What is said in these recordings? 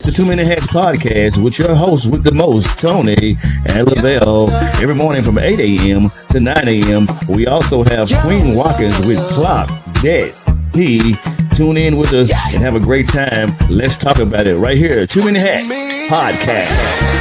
It's the 2 Minute Hacks podcast with your host with the most, Tony and Lavelle. Every morning from 8 a.m. to 9 a.m. We also have Queen Watkins with Clock That He. Tune in with us and have a great time. Let's talk about it right here. 2 Minute Hacks podcast.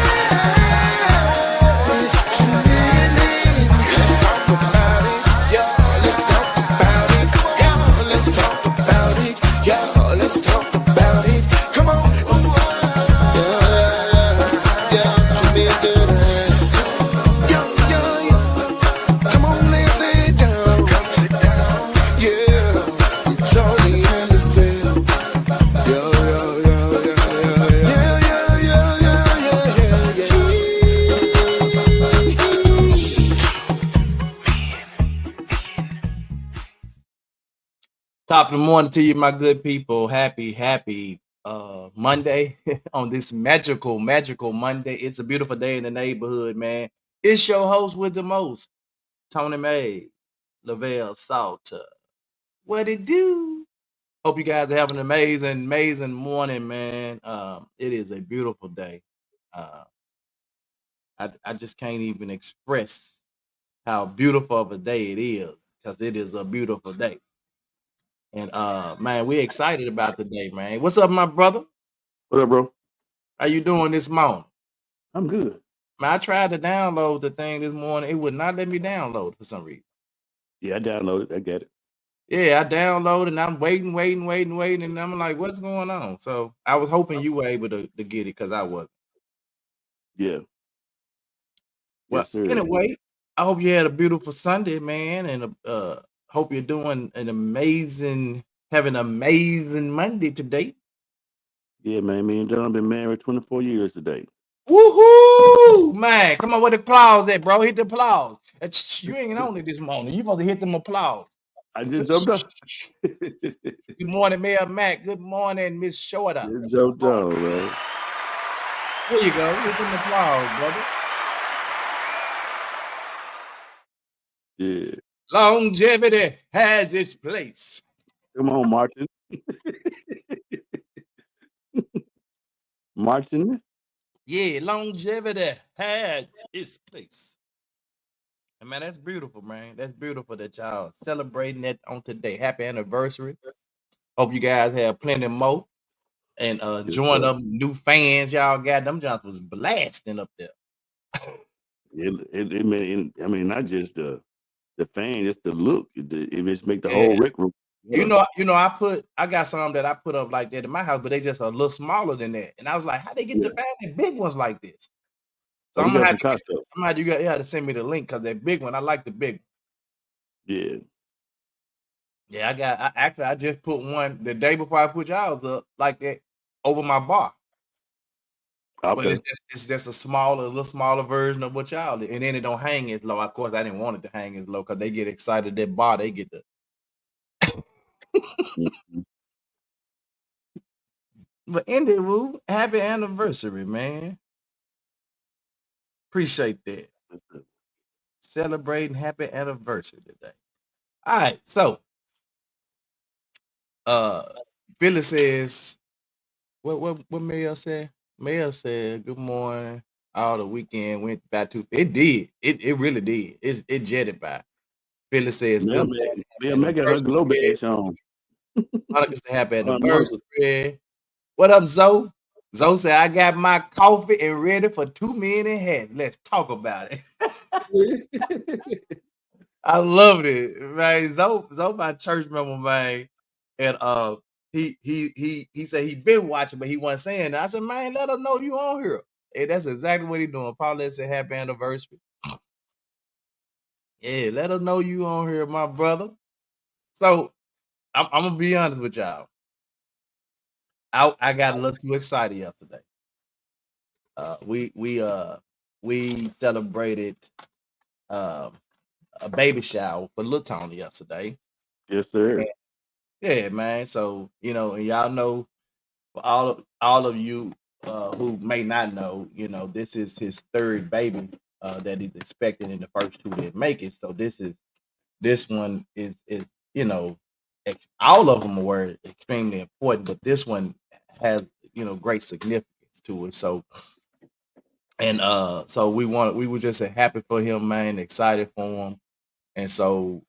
Top of the morning to you, my good people. Happy Monday on this magical Monday. It's a beautiful day in the neighborhood, man. It's your host with the most, Tony May, Lavelle Salter. What it do? Hope you guys are having an amazing morning, man. It is a beautiful day. Uh, I just can't even express how beautiful of a day it is because it is a beautiful day. And man, we're excited about the day, man. What's up, my brother? What up, bro? How you doing this morning? I'm good. Man, I tried to download the thing this morning. It would not let me download for some reason. Yeah, I downloaded. I got it. Yeah, I downloaded and I'm waiting, and I'm like, what's going on? So I was hoping you were able to get it because I wasn't. Yeah. Well, Yes, sir. anyway, I hope you had a beautiful Sunday, man, and hope you're doing having an amazing Monday today. Yeah, man. Me and John been married 24 years today. Woohoo! Man, come on, where the applause at, bro? Hit the applause. You ain't on it this morning. You supposed to hit them applause. I just jumped up. Good morning, Mayor Mac. Good morning, Miss Shorter. Just jumped on, man. There you go. Hit them applause, brother. Yeah. Longevity has its place. Come on, Martin. Martin. Yeah, longevity has its place. And man, that's beautiful, man. That's beautiful that y'all celebrating that on today. Happy anniversary. Hope you guys have plenty more. And Yes, join sir. them new fans y'all got. Them Johns was blasting up there. I mean, not just the fan, just the look. It just make the Yeah. whole rec room. You know, I got some that I put up like that in my house, but they just a little smaller than that. And I was like, how they get Yeah. the family big ones like this? So Oh, I'm you gonna got have from to Costco. you got to send me the link because that big one, I like the big one. Yeah. Yeah, I just put one the day before I put y'all's up like that over my bar. But Okay. it's just a little smaller version of what y'all did. And then it don't hang as low. Of course, I didn't want it to hang as low because they get excited that bar, they get the Mhm. but anyway, happy anniversary, man. Appreciate that. Celebrating happy anniversary today. All right, so uh Phyllis says, what Mayor said? Mayor said, good morning. All the weekend went by too. It did. It really did. It jetted by. Phyllis says, Yeah, good man. morning, Yeah, happy man, got her glow anniversary. bags on. Monica said, happy Monica. anniversary. What up, Zoe? Zoe said, I got my coffee and ready for 2 minute head. Let's talk about it. I loved it, man. Zoe, my church member, man, and he said he been watching, but he wasn't saying that. I said, man, let us know you on here. And that's exactly what he doing. Paulette said, happy anniversary. Yeah, let us know you on here, my brother. So I'm gonna be honest with y'all. I got a little too excited yesterday. We celebrated um a baby shower for Lil Tony yesterday. Yes, sir. Yeah, man. So and y'all know, for all of you who may not know, this is his third baby that he's expecting, and the first two didn't make it. So this one is all of them were extremely important, but this one has great significance to it. So so we were just happy for him, man, excited for him, and so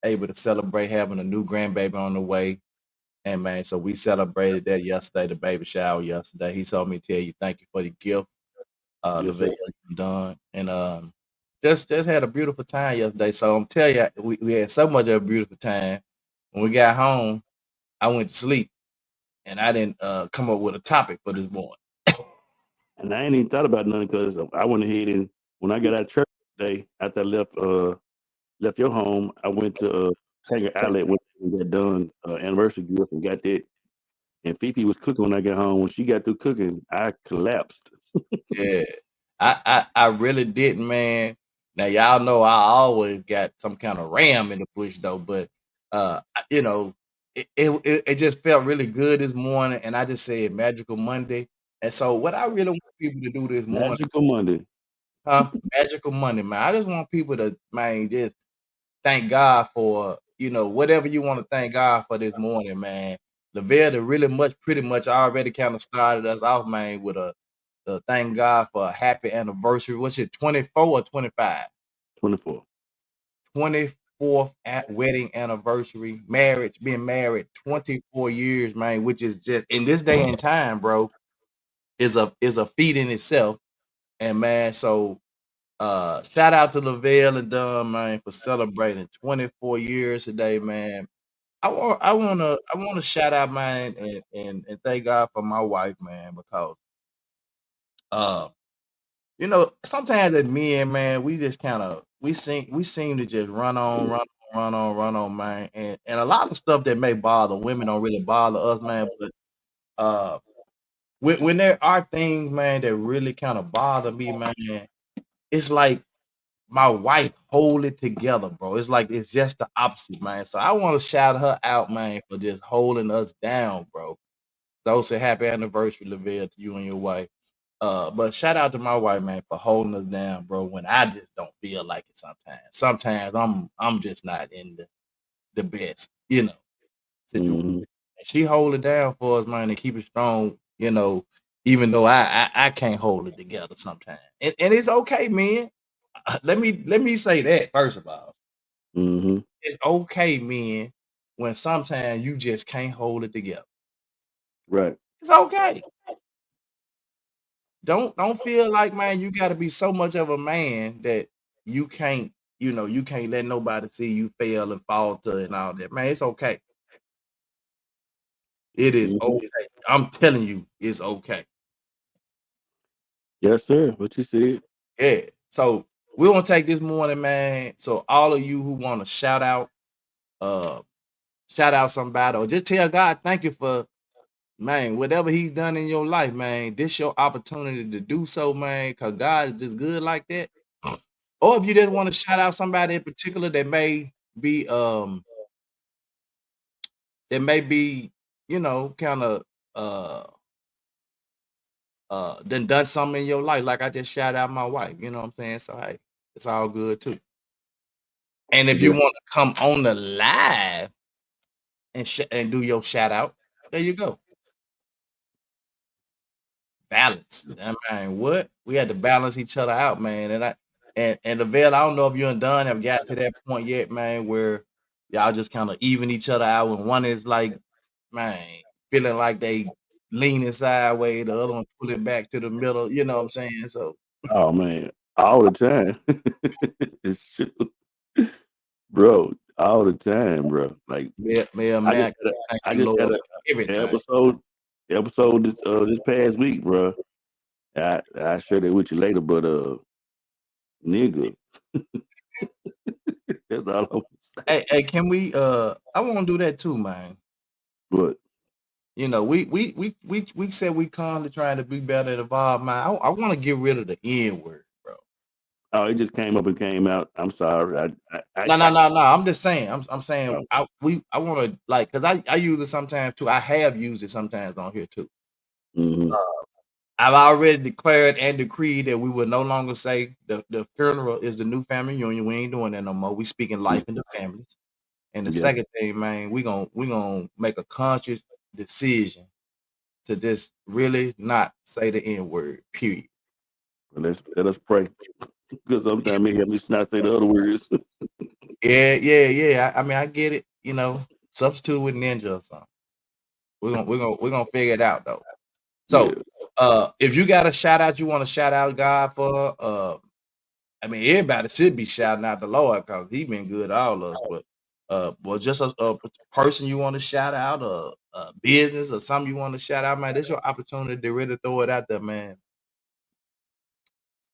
able to celebrate having a new grandbaby on the way. And man, so we celebrated that yesterday, the baby shower yesterday. He told me to tell you thank you for the gift, the Yes, sir. video you done, and just had a beautiful time yesterday. So I'm telling you, we had so much of a beautiful time. When we got home, I went to sleep, and I didn't come up with a topic for this morning. And I ain't even thought about nothing because I went ahead and when I got out of church today, after I left your home, I went to Tanger Outlet when we got done anniversary gift and got that. And Fifi was cooking when I got home. When she got through cooking, I collapsed. Yeah, I really didn't, man. Now y'all know I always got some kind of ram in the bush though, but you know, it just felt really good this morning, and I just said Magical Monday. And so what I really want people to do this morning, Magical Monday. Magical Monday, man. I just want people to, man, just thank God for, whatever you want to thank God for this morning, man. Lavelle pretty much already kind of started us off, man, with a thank God for a happy anniversary. What's it, 24 or 25? 24. 24th wedding anniversary, being married 24 years, man, which is just in this day and time, bro, is a feat in itself. And man, so shout out to Lavelle and Dunn, man, for celebrating 24 years today, man. I wanna shout out, man, and thank God for my wife, man, because uh sometimes as men, man, we just kind of we seem to just run on, man, and a lot of stuff that may bother women don't really bother us, man. But uh, when there are things, man, that really kind of bother me, man, it's like my wife hold it together, bro. It's like it's just the opposite, man. So I want to shout her out, man, for just holding us down, bro. So say happy anniversary, Lavelle, to you and your wife. But shout out to my wife, man, for holding us down, bro, when I just don't feel like it sometimes. Sometimes I'm just not in the best, situation. Mm-hmm. And she hold it down for us, man, and keep it strong, even though I can't hold it together sometimes. And it's okay, man. Let me say that first of all. Mm-hmm. It's okay, man, when sometimes you just can't hold it together. Right. It's okay. Don't feel like, man, you got to be so much of a man that you can't you can't let nobody see you fail and falter and all that, man. It's okay. It is Mm-hmm. okay. I'm telling you, it's okay. Yes, sir. What you said? Yeah. So we want to take this morning, man, so all of you who want to uh shout out somebody, or just tell God thank you for, man, whatever he's done in your life, man. This your opportunity to do so, man, because God is just good like that. Or if you didn't want to shout out somebody in particular be um that may be, kind of uh done something in your life, like I just shout out my wife, you know what I'm saying? So hey, it's all good too. And if you Yeah. want to come on the live and do your shout out, there you go. Balance. I mean, what? We had to balance each other out, man. And the Lavelle, I don't know if you and Dunn have got to that point yet, man, where y'all just kind of even each other out when one is like, man, feeling like they leaning sideways, the other one pulling back to the middle, you know what I'm saying? So Oh man, all the time. Shoot, bro, all the time, bro. Like I man, just had a, thank I you, just had Lord, a for everything. episode this past week, bro. I share that with you later, but nigga, that's all I'm saying. Hey, can we I want to do that too, man. But We said we constantly trying to be better and evolve, man. I want to get rid of the N word, bro. oh, it just came up and came out. I'm sorry. No, no, no, no. I'm just saying. I'm saying. Oh, I want to, like, cause I use it sometimes too. I have used it sometimes on here too. mm-hmm. I've already declared and decreed that we will no longer say the funeral is the new family union. We ain't doing that no more. We speaking life into families. And the Yeah. second thing, man, we gonna make a conscious decision to just really not say the N word. Period. Let us pray. Because sometimes it help me not say the other words. Yeah. I mean, I get it. You know, substitute with ninja or something. We're gonna figure it out though. Yeah. So, if you got a shout out you want to shout out God for, I mean, everybody should be shouting out the Lord because He been good to all of us. But well, just a person you want to shout out, a business or something you want to shout out, man. This your opportunity to really throw it out there, man.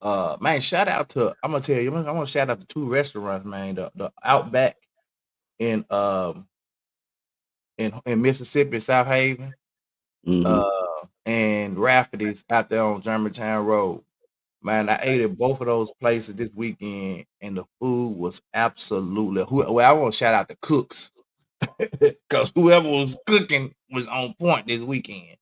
Man, shout out to I'm gonna tell you, I want to shout out to 2 restaurants, man. The Outback in in Mississippi, South Haven, Mhm. and Rafferty's out there on Germantown Road. Man, I ate at both of those places this weekend, and the food was absolutely. Well, I want to shout out the cooks because whoever was cooking was on point this weekend.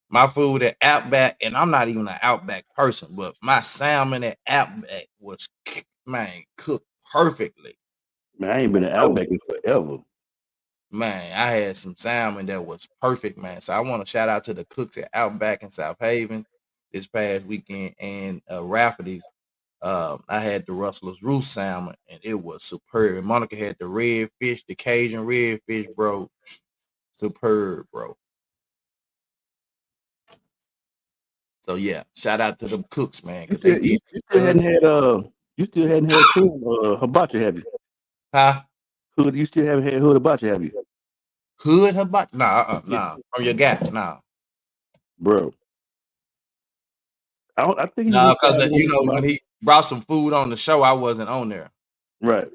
My food at Outback, and I'm not even an Outback person, but my salmon at Outback was, man, cooked perfectly. Man, I ain't been to Oh, Outback in forever. man, I had some salmon that was perfect, man. So I want to shout out to the cooks at Outback in South Haven this past weekend, and Rafferty's. I had the Rustler's Roost salmon, and it was superb. Monica had the redfish, the Cajun redfish, bro. Superb, bro. So yeah, shout out to them cooks, man, You because they still did you, you still good. hadn't had you still hadn't had hibachi, have you? Huh? Hood, you still haven't had hood hibachi, have you? Hood hibachi? Nah, Yeah. nah. From your guy, nah. Bro. I think you Nah, do because salmon on you the know when hibachi. he brought some food on the show, I wasn't on there, Right.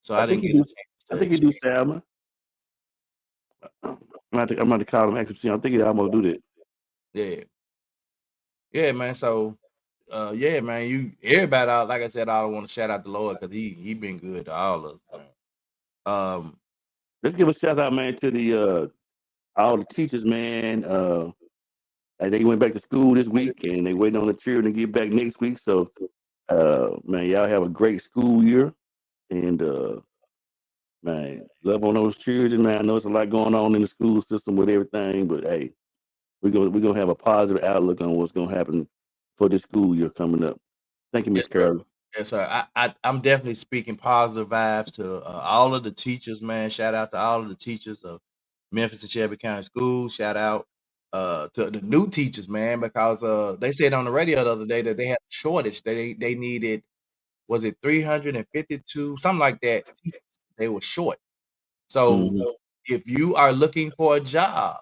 so I I didn't think you get a do chance I to think you do experience. salmon. I'm going to call him ask him. I think he almost do that. Yeah, man. So, yeah, man. Everybody, like I said, I don't want to shout out the Lord because he been good to all of us, man. Let's give a shout out, man, to the all the teachers, man. They went back to school this week and they waiting on the children to get back next week. So man, y'all have a great school year. And man, love on those children, man. I know it's a lot going on in the school system with everything, but hey, we're gonna have a positive outlook on what's gonna happen for this school year coming up. Thank you, Miss Yes, sir. Carol. Yes, sir. I'm definitely speaking positive vibes to all of the teachers, man. Shout out to all of the teachers of Memphis and Shelby County Schools. Shout out to the new teachers, man, because they said on the radio the other day that they had a shortage. They needed, was it 352, something like that. They were short. So Mm-hmm. if you are looking for a job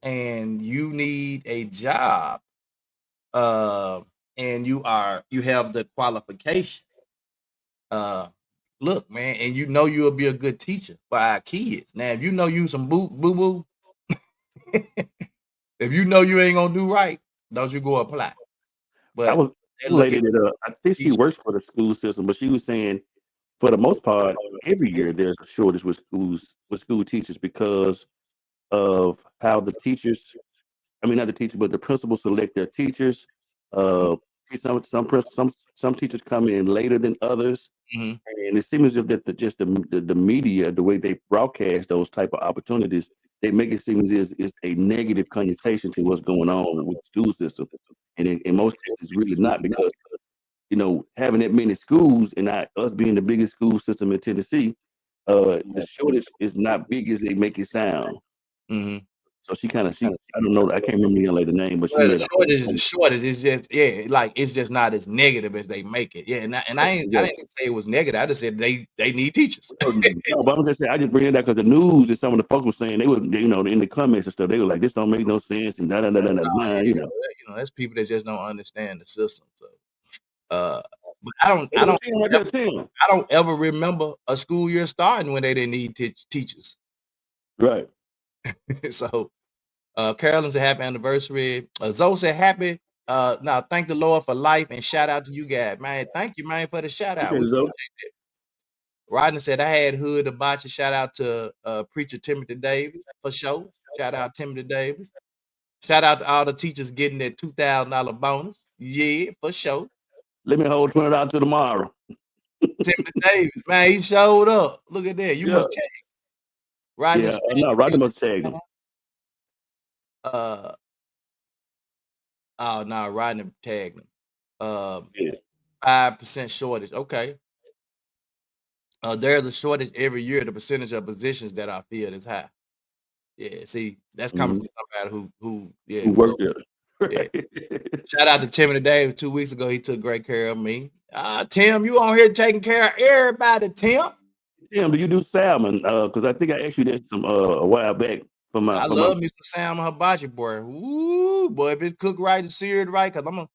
and you need a job, and you have the qualification, look, man, and you know you'll be a good teacher for our kids. Now, if you know you some boo boo, if you know you ain't gonna do right, don't you go apply. I But was they're a lady looking that I think she teach. works for the school system, but she was saying for the most part, every year there's a shortage with school teachers because of how the teachers, I mean not the teachers, but the principals select their teachers. Uh, some teachers come in later than others, Mm-hmm. and it seems as if that the media, the way they broadcast those type of opportunities, they make it seem as if it's a negative connotation to what's going on with the school system, and in most cases, it's really not because having that many schools and not us being the biggest school system in Tennessee, the shortage is not big as they make it sound. Mm-hmm. So I don't know, I can't remember the young lady's name, but she Well, the made a whole shortage is the shortage. It's just, yeah, like it's just not as negative as they make it. Yeah, I exactly. didn't say it was negative. I just said they need teachers. No, but I'm just saying, I just bring it up because the news and some of the folks were saying in the comments and stuff, they were like, "This don't make no sense," and da da da da da. Yeah, that's people that just don't understand the system. So, but They go Tim right there, Tim. I don't ever remember a school year starting when they didn't need teachers. Right. So, Carolyn said happy anniversary. Zoe said happy. Now thank the Lord for life and shout out to you guys, man. Thank you, man, for the shout out. Appreciate We it, Zoe. appreciate it. Rodney said I had hood hibachi. Shout out to preacher Timothy Davis for sure. Shout out Timothy Davis. Shout out to all the teachers getting that $2,000 bonus. Yeah, for sure. Let me hold $20 to tomorrow. Timothy Davis, man, he showed up. Look at that. You Yeah. must check. Rodney Yeah. said, No, Rodney must tag them. Uh oh no, Rodney tagged him. Yeah. 5% shortage. Okay. There's a shortage every year. The percentage of positions that are filled is high. Yeah, see, that's coming Mhm. from somebody who yeah, Who who go worked there. yeah. Right. Shout out to Timothy Davis 2 weeks ago. He took great care of me. Tim, you on here taking care of everybody, Tim. Tim, do you do salmon? Because I think I asked you that some a while back I for my love me some salmon hibachi, boy. Ooh, boy, if it's cooked right and seared right, cause I'm gonna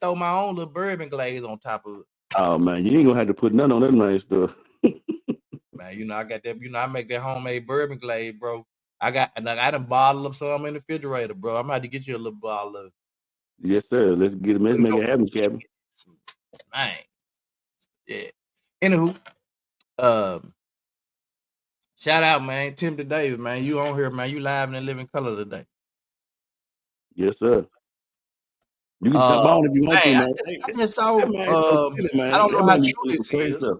throw my own little bourbon glaze on top of it. oh man, you ain't gonna have to put none on that nice stuff. Man, I got that, I make that homemade bourbon glaze, bro. I done bottle of some in the refrigerator, bro. I'm gonna have to get you a little bottle of Yes, sir. Let's put make it on it happen, Captain. some man. Yeah. Anywho, um, shout out, man. Timothy Davis, man. You on here, man. You live in the living color today. Yes, sir. You can Uh jump on if you want to, man, man. I just saw That man is so silly, I man. don't know That how man be true saying some this crazy is. stuff.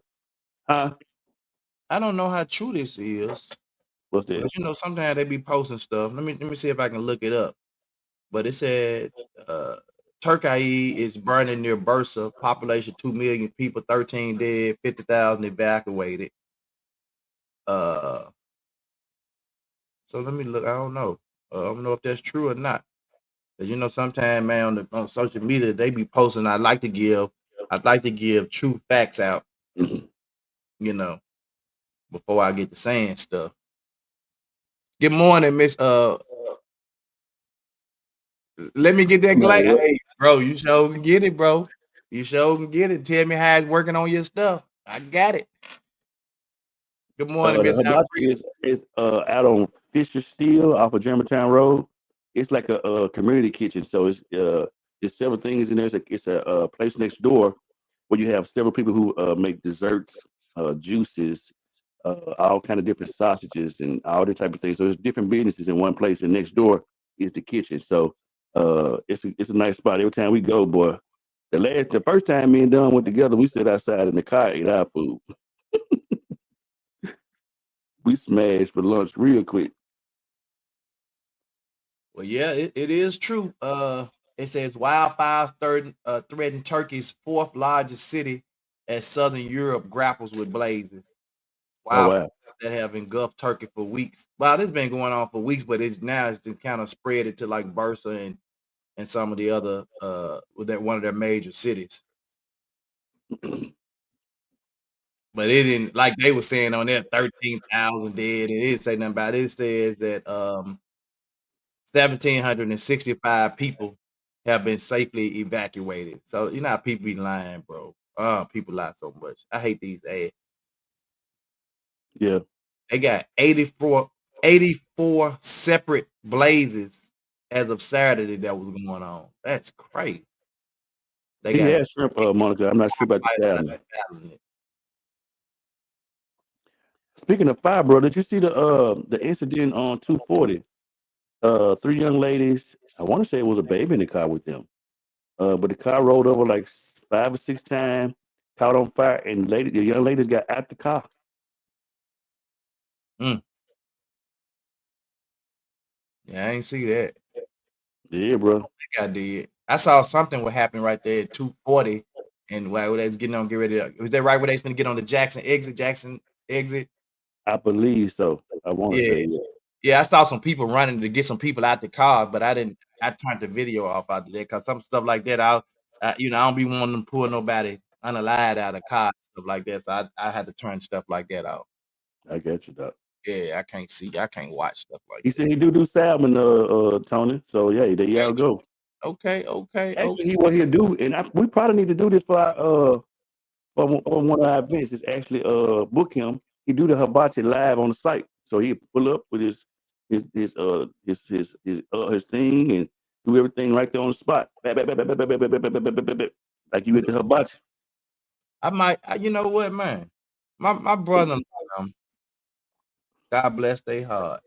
Huh? I don't know how true this is. What's that? But sometimes they be posting stuff. Let me see if I can look it up. But it said Turkey is burning near Bursa, population 2 million people, 13 dead, 50,000 evacuated. So let me look. I don't know. I don't know if that's true or not. But sometimes, man, on social media, they be posting. I'd like to give true facts out, Mhm. before I get to saying stuff. Good morning, Miss. Let me get that glass. Man, Hey, bro, you sure can get it, bro. You sure can get it. Tell me how it's working on your stuff. I got it. Good morning, the Miss hibachi is out on Fisher Steel off of Germantown Road. It's like a community kitchen, so it's several things in there. It's a place next door where you have several people who make desserts, juices, all kind of different sausages and all that type of thing. So there's different businesses in one place, and next door is the kitchen. So it's a nice spot. Every time we go, boy. The first time me and Don went together, we sit outside in the car, ate our food. We smashed for lunch real quick. Well, yeah, it is true. It says wildfires threaten Turkey's fourth largest city as southern Europe grapples with blazes. Oh Wildfires wow. that have engulfed Turkey for weeks. Well, this has been going on for weeks, but it's kind of spread it to like Bursa and some of the other one of their major cities. But it didn't, like they were saying on there, 13,000 dead. It didn't say nothing about it. It says that 1,765 people have been safely evacuated. So you know how people be lying, bro. People lie so much. I hate these ads. Yeah. They got 84 separate blazes as of Saturday that was going on. That's crazy. They He got had shrimp, Monica. I'm not sure about the salmon. battling it. Speaking of fire, bro, did you see the incident on 240? Three young ladies. I want to say it was a baby in the car with them. But the car rolled over like 5 or 6 times, caught on fire, and the young ladies got out the car. Mm. Yeah, I ain't see that. Yeah, bro. I did. I saw something would happen right there at 240, and while they was get ready to, was that right where they was gonna get on the Jackson exit? I believe so. I want to Yeah. say, yeah. Yeah, I saw some people running to get some people out the car, but I turned the video off out there because some stuff like that, I don't be wanting to pull nobody unalive out of car, stuff like that. So I had to turn stuff like that off. I got you, doc. Yeah, I can't watch stuff like He that. said he do salmon, Tony. So yeah, there y'all go. Okay. Actually, what he'll do, and we probably need to do this for our for one of our events. Is actually book him. He do the hibachi live on the site, so he pull up with his thing and do everything right there on the spot. Bap, bap, bap, bap, bap, bap, bap, bap, bap, bap, bap, bap, bap. Like you at the hibachi. You know what, man? My brother, God bless they heart,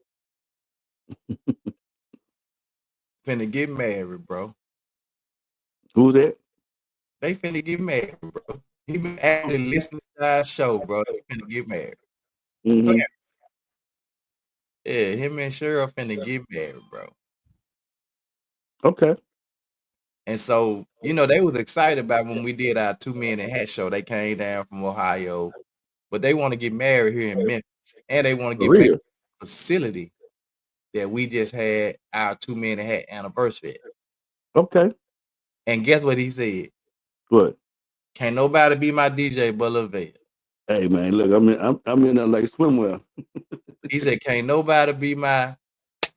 finna get married, bro. Who's that? They finna get married, bro. He been actually listening to our show, bro. They finna get married. Mm-hmm. Yeah, him and Cheryl finna get married, bro. Okay. And so, you know, they was excited about when we did our 2 Men in Hat show. They came down from Ohio, but they want to get married here in Memphis, and they want to For get married real. at the facility that we just had our 2 Men in Hat anniversary at. Okay. And guess what he said? What? Can't nobody be my DJ but Lavelle. Hey man, look, I'm in LA swimwear. He said, can't nobody be my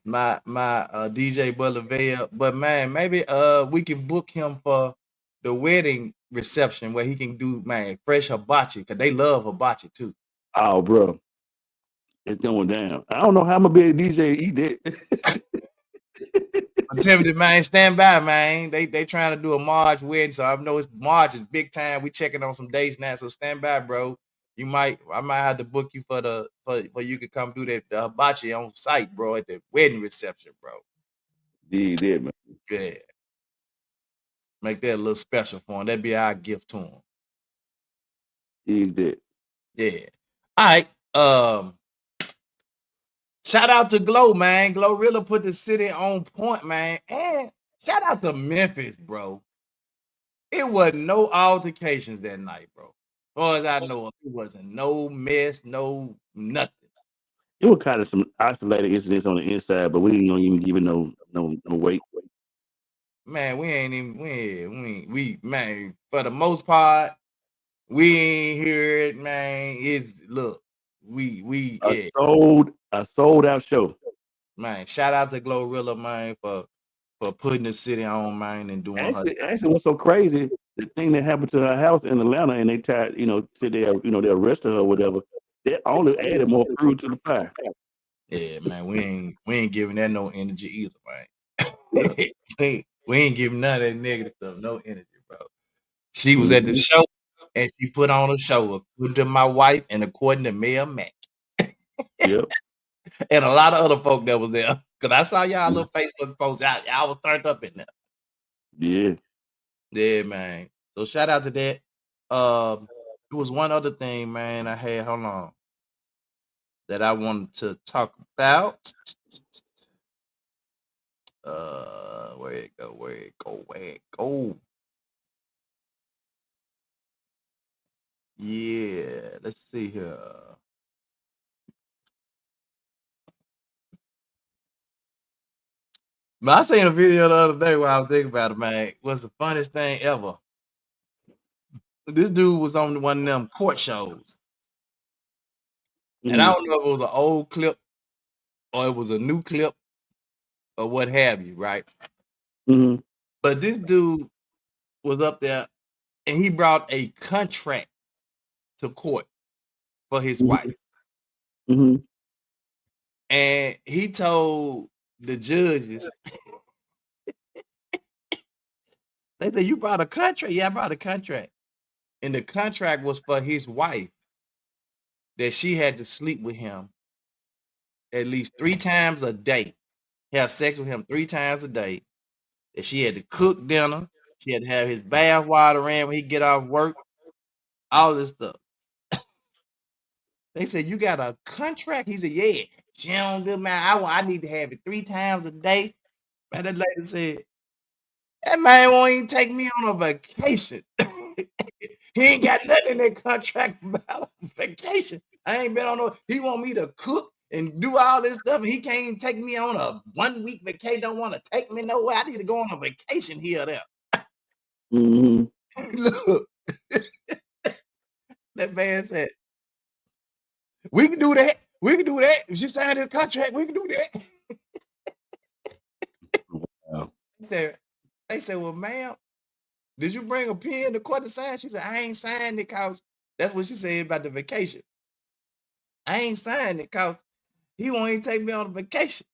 DJ but Lavelle. But man, maybe we can book him for the wedding reception where he can do, man, fresh hibachi, because they love hibachi too. Oh, bro, it's going down. I don't know how I'm gonna be a DJ eat that. Timothy, man, stand by, man. They trying to do a March wedding, so I know it's March is big time. We checking on some dates now, so stand by, bro. I might have to book you for you could come do the hibachi on site, bro, at the wedding reception, bro. Yeah, that, man. Yeah, make that a little special for him. That'd be our gift to him. Yeah, that. Yeah. All right. Shout out to Glow, man. Glorilla put the city on point, man. And shout out to Memphis, bro. It wasn't no altercations that night, bro. As far as I know, it wasn't no mess, no nothing. It was kind of some isolated incidents on the inside, but we ain't gonna even give it no weight. Man, we man, for the most part, we ain't hear it, man. It's look, we A sold out show. man, shout out to Glorilla, man, for putting the city on, man, and doing her. Actually, what's so crazy? The thing that happened to her house in Atlanta, and they tried, said they arrested her or whatever. That only added more fuel to the fire. Yeah, man, we ain't giving that no energy either, Yeah. man. we ain't giving none of that negative stuff no energy, bro. She was at the show and she put on a show according to my wife and according to Mayor Mac. Yep. And a lot of other folk that was there. Cause I saw y'all little Facebook posts out. Y'all was turned up in there. Yeah. Yeah, man. So shout out to that. There was one other thing, man, I had, hold on, that I wanted to talk about. Where it go? Yeah, let's see here. Man, I seen a video the other day while I was thinking about it, man. It was the funniest thing ever. This dude was on one of them court shows. And I don't know if it was an old clip or it was a new clip or what have you, right? Mm-hmm. But this dude was up there and he brought a contract to court for his wife. Mm-hmm. And he told the judges, they said, you brought a contract? Yeah, I brought a contract. And the contract was for his wife that she had to sleep with him at least 3 times a day, have sex with him 3 times a day, that she had to cook dinner, she had to have his bath water ran when he get off work, all this stuff. They said, you got a contract? He said, yeah. She don't do, man, I need to have it 3 times a day. Man, that lady said, that man won't even take me on a vacation. He ain't got nothing in that contract about a vacation. I ain't been on no, he want me to cook and do all this stuff, and he can't even take me on a 1 week vacation. Don't want to take me nowhere. I need to go on a vacation here or there. Mm-hmm. Look, that man said, we can do that. We can do that. If she signed a contract, we can do that. Wow. They said, well, ma'am, did you bring a pen to court to sign? She said, I ain't signed it because that's what she said about the vacation. I ain't signed it because he won't even take me on a vacation.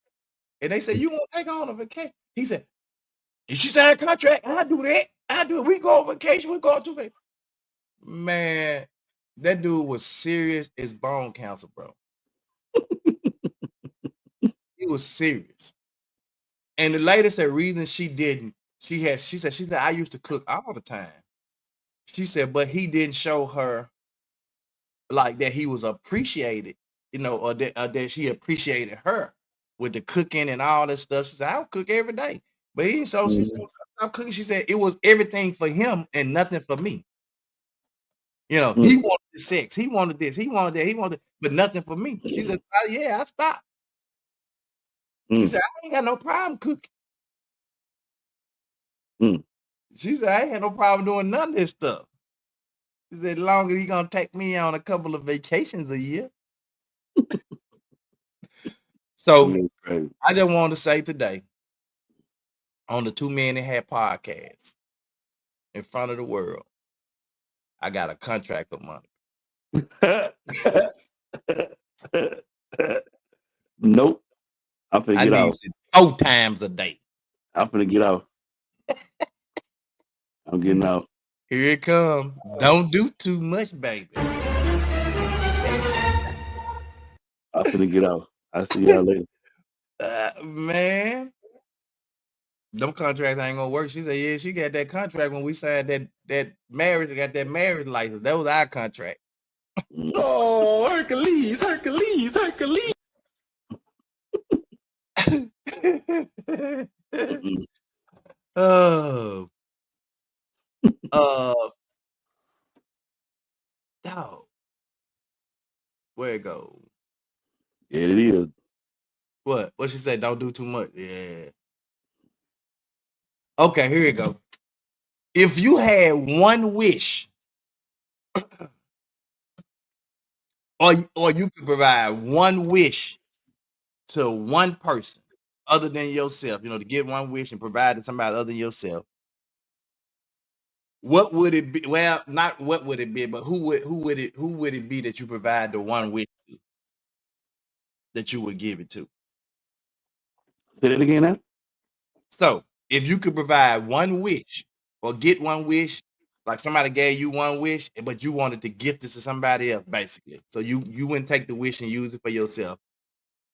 And they said, you won't take her on a vacation? He said, if she signed a contract, I'll do that. I'll do it. We go on vacation. We go to vacation. Man, that dude was serious as bone cancer, bro. He was serious. And the lady said reason she didn't, she said, I used to cook all the time. She said, but he didn't show her like that he was appreciated, or that she appreciated her with the cooking and all that stuff. She said, I'll cook every day. But he so she said, "Stop cooking." She said it was everything for him and nothing for me. He wanted the sex, he wanted this, he wanted that, he wanted, but nothing for me. She said, "Yeah, I stopped." She said, "I ain't got no problem cooking." She said, "I ain't had no problem doing none of this stuff." She said, "As long as he gonna take me on a couple of vacations a year." So I just wanted to say today on the 2 Men and Hat podcast in front of the world, I got a contract for money. Nope. I'm finna I get need out. it 4 times a day. I'm finna get out. I'm getting out. Here it come. Don't do too much, baby. I'm finna get out. I'll see y'all later. Man, them contracts ain't gonna work. She said, "Yeah, she got that contract when we signed that marriage. Got that marriage license. That was our contract." Oh, Hercules, Hercules, Hercules. Oh, dog. Where it go? Yeah, it is. What? What she said? Don't do too much. Yeah. Okay, here you go. If you had one wish, or you could provide one wish to one person other than yourself, to get one wish and provide to somebody other than yourself, what would it be? Well, not what would it be, but who would it be that you provide the one wish to, that you would give it to? Say that again now. So if you could provide one wish or get one wish, like somebody gave you one wish, but you wanted to gift it to somebody else, basically. So you wouldn't take the wish and use it for yourself,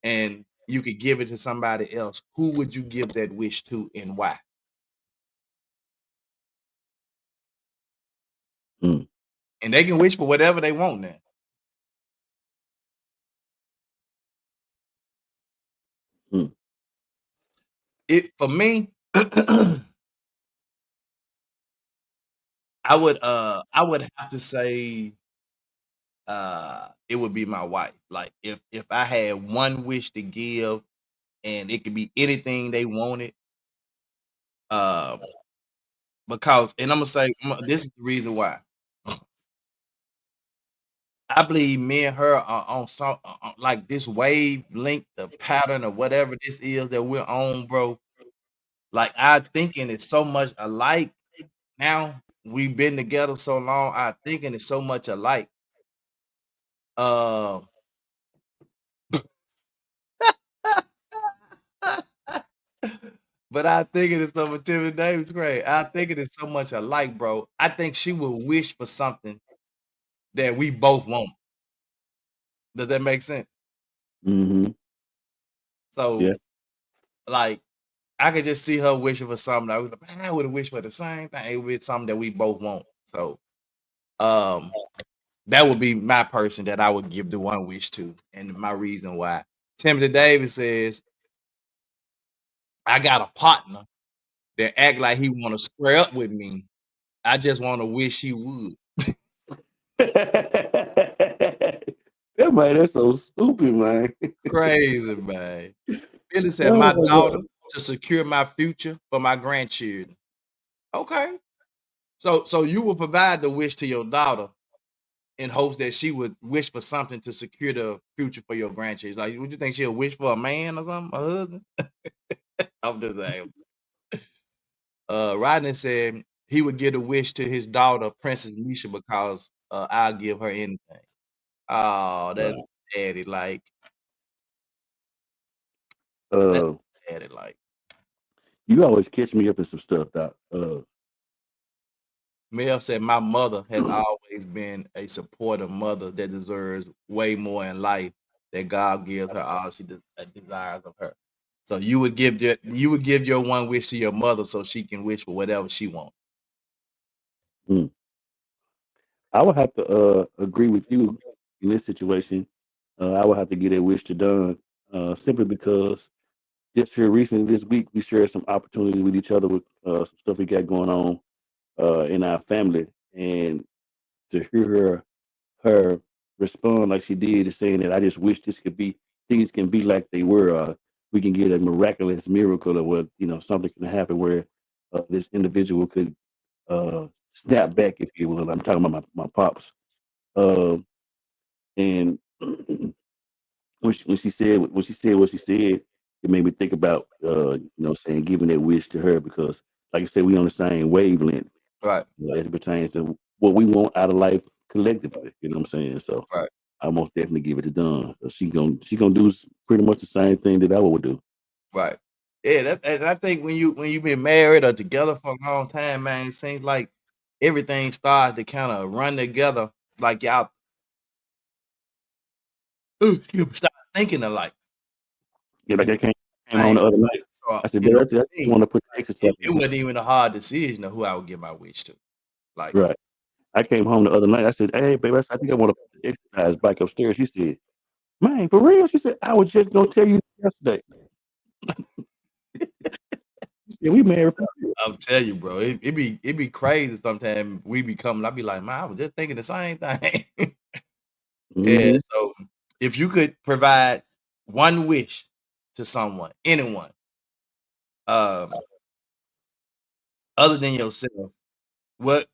and you could give it to somebody else. Who would you give that wish to and why? And they can wish for whatever they want now. It for me, I would have to say it would be my wife. Like if I had one wish to give and it could be anything they wanted, because, and I'm gonna say this is the reason why. I believe me and her are on some like this wavelength, the pattern or whatever this is that we're on, bro. Like our thinking is so much alike now. We've been together so long. Our thinking is so much alike. But I think it is so much. Timmy Davis, great. I think it is so much alike, bro. I think she will wish for something that we both want. Does that make sense? So, Yeah. like, I could just see her wishing for something. I would have wished for the same thing. It would be something that we both want. So, that would be my person that I would give the one wish to, and my reason why. Timothy Davis says, "I got a partner that act like he want to square up with me. I just want to wish he would." That man, that's so stupid, man. Crazy, man. Billy said, Oh "My my daughter God. to secure my future for my grandchildren." Okay. So you will provide the wish to your daughter in hopes that she would wish for something to secure the future for your grandchildren. Like, would you think she'll wish for a man or something, a husband? I'm just saying. Rodney said he would give a wish to his daughter, Princess Misha, because I'll give her anything. Oh, that's daddy like. That's daddy like. You always catch me up in some stuff, Doc. Mel said, "My mother has always been a supportive mother that deserves way more in life. That God gives her all she desires of her." So you would give your one wish to your mother so she can wish for whatever she wants. I would have to agree with you in this situation. I would have to get a wish to done simply because just here recently this week, we shared some opportunities with each other with some stuff we got going on in our family, and to hear her respond like she did, is saying that I just wish this could be things can be like they were. We can get a miraculous miracle, or what something can happen where this individual could snap back, if you will. I'm talking about my pops. Uh, and when she said what she said, it made me think about saying giving that wish to her, because like I said, we on the same wavelength Right, as it pertains to what we want out of life collectively. You know what I'm saying? So right, I most definitely give it to Dawn. She gonna do pretty much the same thing that I would do. right. Yeah, and I think when you been married or together for a long time, man, it seems like everything starts to kind of run together. Like y'all you start thinking alike. Yeah, like And I then came home same. the other night. So I said, you "Babe, know, I just for me, want to put the like, exercise it on." wasn't even a hard decision of who I would give my wish to. Like, Right. I came home the other night. I said, "Hey, baby, I think I want to put the exercise back upstairs." She said, "Man, for real?" She said, "I was just gonna tell you yesterday." She said, "We married for real." I'll tell you, bro, it be crazy sometimes we be coming. I be like, man, I was just thinking the same thing. Yeah. Mm-hmm. So if you could provide one wish to someone, anyone, um, other than yourself, what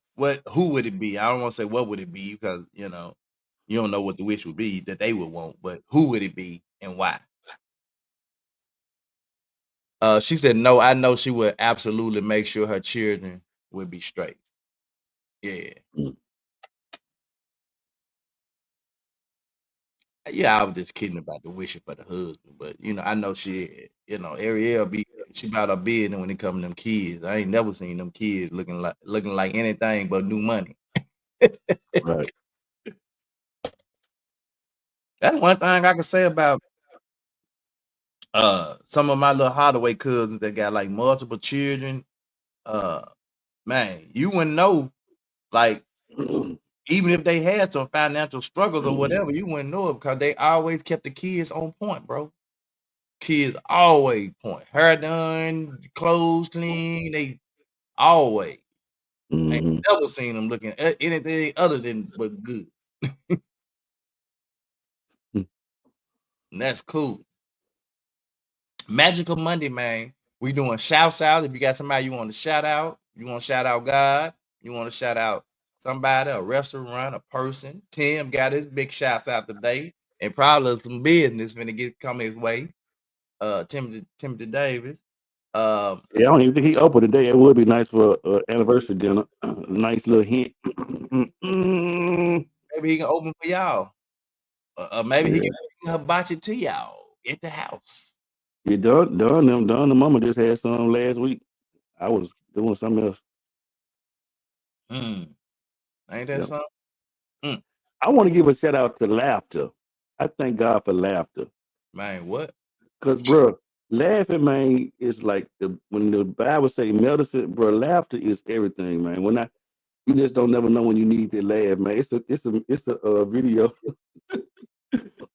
who would it be? I don't want to say what would it be because you don't know what the wish would be that they would want, but who would it be and why? She said no. I know she would absolutely make sure her children would be straight. Yeah. Yeah, I was just kidding about the wishing for the husband, but I know Ariel she about her business when it comes to them kids. I ain't never seen them kids looking like anything but new money. Right. That's one thing I can say about some of my little Hardaway cousins that got like multiple children. Uh man, you wouldn't know, like, even if they had some financial struggles or whatever, you wouldn't know it because they always kept the kids on point, bro. Kids always point. Hair done, clothes clean. They always. I ain't Mm-hmm. never seen them looking at anything other than but good. And that's cool. Magical Monday, man. We doing shouts out. If you got somebody you want to shout out, you want to shout out God, you want to shout out somebody, a restaurant, a person. Tim got his big shouts out today, and probably some business finna come his way. Timothy Davis. Um, Yeah, I don't even think he opened today. It would be nice for anniversary dinner. Nice little hint. maybe he can open for y'all. Maybe he Yeah. can bring hibachi to y'all at the house. Yeah, Don the mama just had some last week. I was doing something else. Mm, ain't that Yeah. something? Mm, I want to give a shout out to laughter. I thank God for laughter. man, what? Cause bro, laughing, man, is like when the Bible say medicine, bro, laughter is everything, man. You just don't never know when you need to laugh, man. It's a video.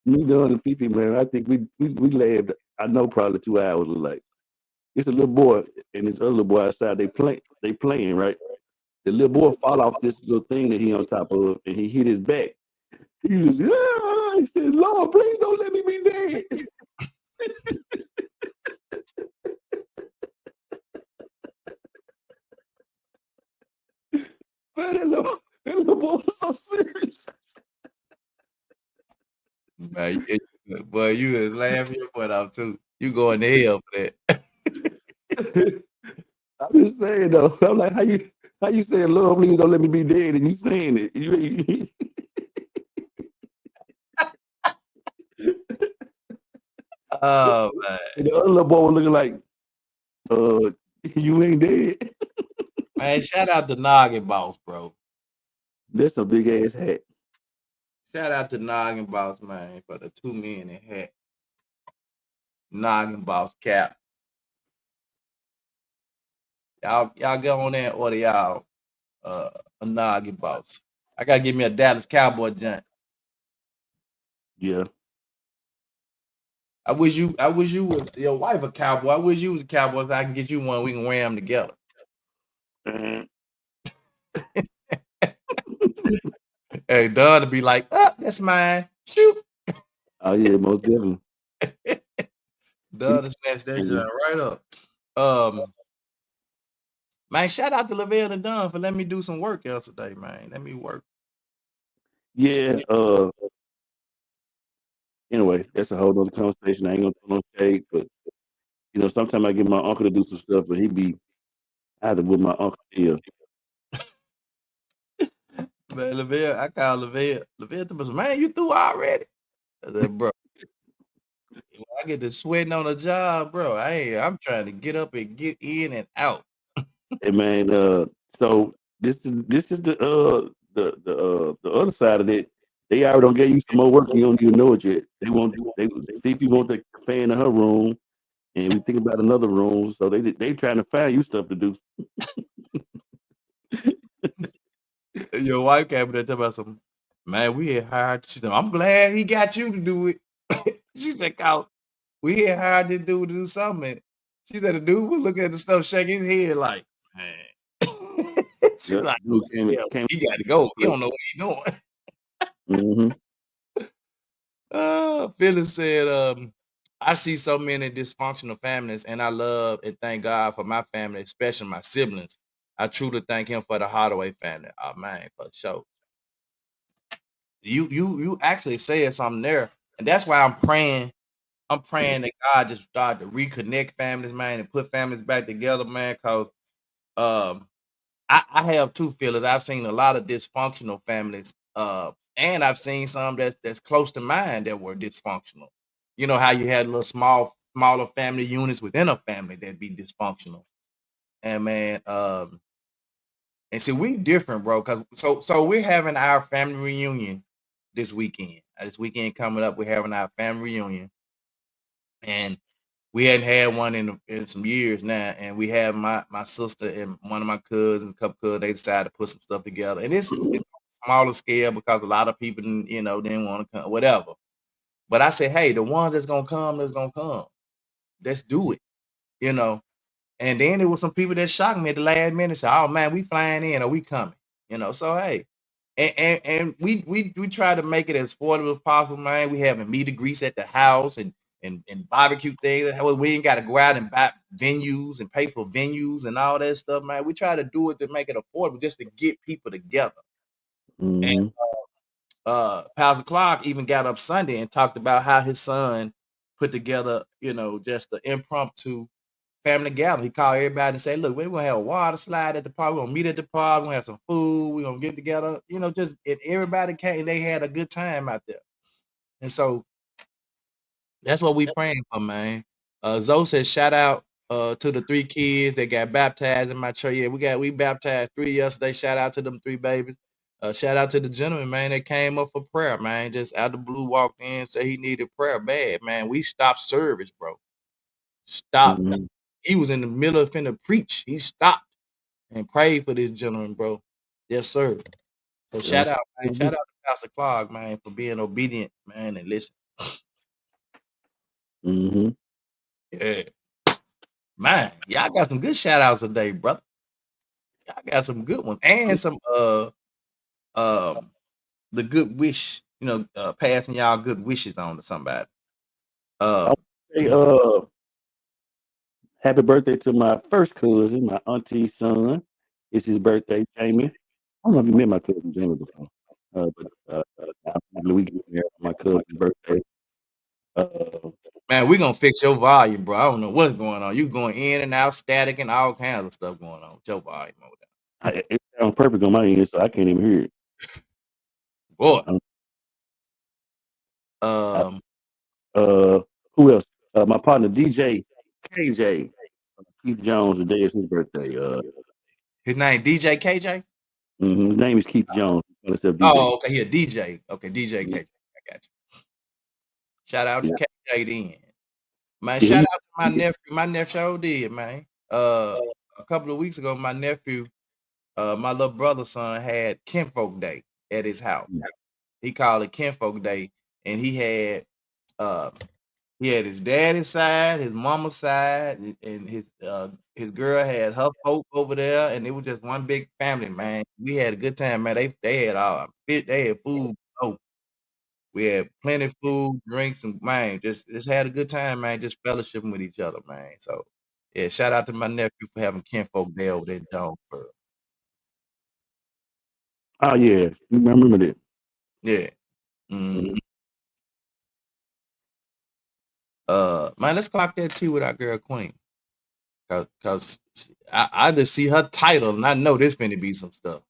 Me doing the PP, man. I think we laughed. I know probably 2 hours. Like it's a little boy and this other little boy outside. They playing right. The little boy fall off this little thing that he on top of, and he hit his back. He was, he said, "Lord, please don't let me be dead." Man, that little boy was so serious. Man, boy, you is laughing your butt off too. You going to hell for that. I'm just saying though. I'm like, how you saying, "Lord, please don't let me be dead," and you saying it? Oh man, And the other little boy was looking like, you ain't dead. man, shout out to Noggin Boss, bro. That's a big ass hat. Shout out to Noggin Boss, man, for the 2 men in hat. Noggin Boss cap. Y'all go on there and order y'all a Noggin Boss. I gotta give me a Dallas Cowboy joint. Yeah. I wish you was your wife a cowboy. I wish you was a cowboy so I can get you one. We can wear them together. Man, Hey, Don to be like, that's mine. Shoot. oh yeah, most definitely. Don to snatch that shit right up. Man, shout out to Lavelle and Don for letting me do some work yesterday, man. Let me work. Yeah. Anyway, that's a whole other conversation. I ain't gonna throw no shade, but you know, sometimes I get my uncle to do some stuff, but he be either with my uncle here. Man, Lavelle, I call Lavelle. Lavelle told me, man, you through already? I said, bro, when I get to sweating on a job, bro, I'm trying to get up and get in and out. Hey man, so this is the other side of it. They already don't get you some more work. You don't even know it yet. They see if you want the fan in her room, and we think about another room. So they trying to find you stuff to do. Your wife came in there talking about some, man, we had hired. She said, I'm glad he got you to do it. She said, cause we had hired this dude to do something. She said the dude was looking at the stuff, shaking his head like, man. She's Yeah, like, dude yeah, came. he got to go. He don't know what he's doing. Mm-hmm. Phyllis said, I see so many dysfunctional families, and I love and thank God for my family, especially my siblings. I truly thank Him for the Hardaway family. Oh man, for sure. You actually said something there, and that's why I'm praying. I'm praying that God just start to reconnect families, man, and put families back together, man. Cause um, I have two feelings. I've seen a lot of dysfunctional families, and I've seen some that's close to mine that were dysfunctional. You know how you had little smaller family units within a family that'd be dysfunctional. And man, and see we different, bro. Cause so we're having our family reunion this weekend. This weekend coming up, we're having our family reunion, and we hadn't had one in some years now, and we have my sister and one of my cousins, a couple cousins, they decided to put some stuff together, and it's smaller scale because a lot of people, didn't want to come, whatever. But I said, hey, the ones that's gonna come, let's do it, you know. And then there was some people that shocked me at the last minute, said, oh man, we flying in, or we coming, So hey, and we try to make it as affordable as possible, man. We having meet and greets at the house and barbecue things. We ain't got to go out and buy venues and pay for venues and all that stuff, man. We try to do it to make it affordable, just to get people together. And Mm-hmm. Pastor Clark even got up Sunday and talked about how his son put together, just the impromptu family gathering. He called everybody and said, look, we're gonna have a water slide at the park, we're gonna meet at the park, we're gonna have some food, we're gonna get together, just and everybody came, they had a good time out there. And so that's what we praying for, man. Zoe said, shout out to the 3 kids that got baptized in my church. Yeah, we baptized 3 yesterday. Shout out to them 3 babies. Shout out to the gentleman, man, that came up for prayer, man. Just out the blue walked in, said he needed prayer bad, man. We stopped service, bro. Stop. Mm-hmm. He was in the middle of finna preach. He stopped and prayed for this gentleman, bro. Yes, sir. So shout out, man. Shout out to Pastor Clark, man, for being obedient, man, and listen. Mm-hmm. Yeah. Man, y'all got some good shout outs today, brother. Y'all got some good ones. And some the good wish, passing y'all good wishes on to somebody. Hey, happy birthday to my first cousin, my auntie's son. It's his birthday, Jamie. I don't know if you met my cousin Jamie before, but we get there on my cousin's birthday. Man, we're gonna fix your volume, bro. I don't know what's going on. You going in and out, static, and all kinds of stuff going on with your volume over there. It sounds perfect on my end, so I can't even hear it. Boy. Who else? My partner DJ KJ Keith Jones. Today is his birthday. His name DJ KJ. His name is Keith Jones. Oh, okay, he a DJ. Okay, DJ KJ. I got you. Shout out to KJ then. Man, shout out to my nephew. My nephew did, man. A couple of weeks ago, my nephew, my little brother's son, had Kinfolk Day at his house. He called it Kinfolk Day, and he had He had his daddy's side, his mama's side, and his girl had her folk over there, and it was just one big family, man. We had a good time, man. They had all fit, they had food. Oh, we had plenty of food, drinks, and man, just had a good time, man. Just fellowshipping with each other, man. So yeah, shout out to my nephew for having kinfolk there over there in Jonesboro. Oh yeah, I remember that. Yeah. Mm. Man, let's clock that tea with our girl Queen. Cause I just see her title and I know this finna be some stuff.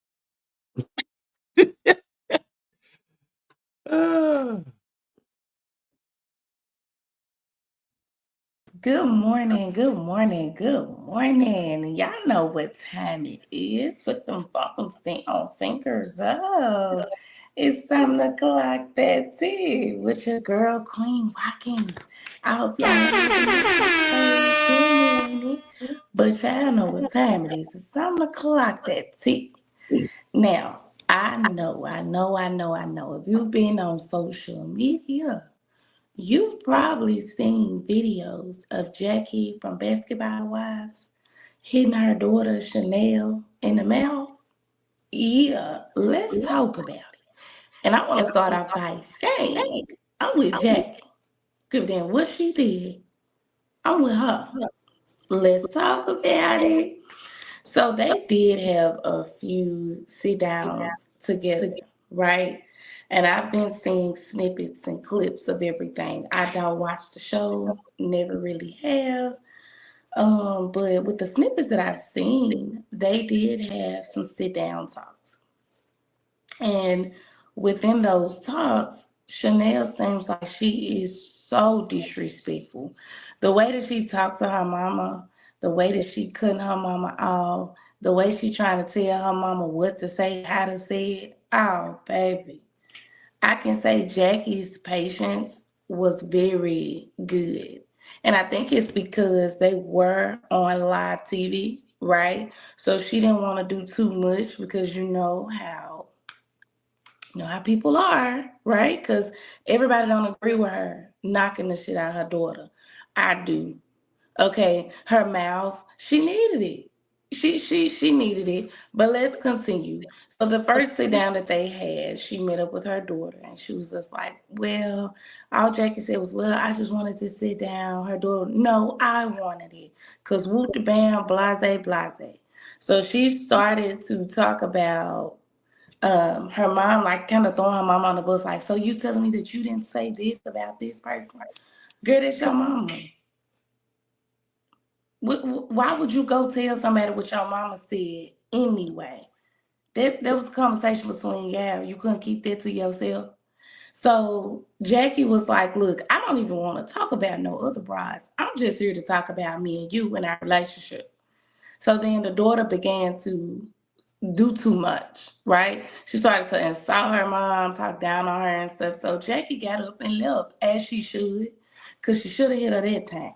Uh, Good morning, good morning, good morning. Y'all know what time it is. Put them phones on fingers up. It's time to clock that tea with your girl Queen Watkins. I hope y'all having a good Thursday morning. But y'all know what time it is. It's time to clock that tea. Now, I know. If you've been on social media, you've probably seen videos of Jackie from Basketball Wives hitting her daughter Chanel in the mouth. Yeah, let's talk about it. And I want to start off by saying I'm with Jackie. Give a damn what she did. I'm with her. Let's talk about it. So they did have a few sit downs together, right? And I've been seeing snippets and clips of everything. I don't watch the show, never really have. But with the snippets that I've seen, they did have some sit down talks. And within those talks, Chanel seems like she is so disrespectful. The way that she talked to her mama, the way that she cutting her mama off, the way she trying to tell her mama what to say, how to say it. Oh, baby. I can say Jackie's patience was very good. And I think it's because they were on live TV, right? So she didn't want to do too much because you know how people are, right? Because everybody don't agree with her knocking the shit out of her daughter. I do. Okay, her mouth, she needed it. She needed it. But let's continue. So the first sit down that they had, she met up with her daughter and she was just like, well, all Jackie said was, well, I just wanted to sit down. Her daughter, no, I wanted it. Cause whoop the bam, blase, blase. So she started to talk about her mom, like kind of throwing her mom on the bus, like, so you telling me that you didn't say this about this person? Girl, that's your mama. Why would you go tell somebody what your mama said anyway? That was a conversation between y'all. You couldn't keep that to yourself. So Jackie was like, look, I don't even want to talk about no other brides. I'm just here to talk about me and you and our relationship. So then the daughter began to do too much, right? She started to insult her mom, talk down on her and stuff. So Jackie got up and left, as she should, because she should have hit her that time.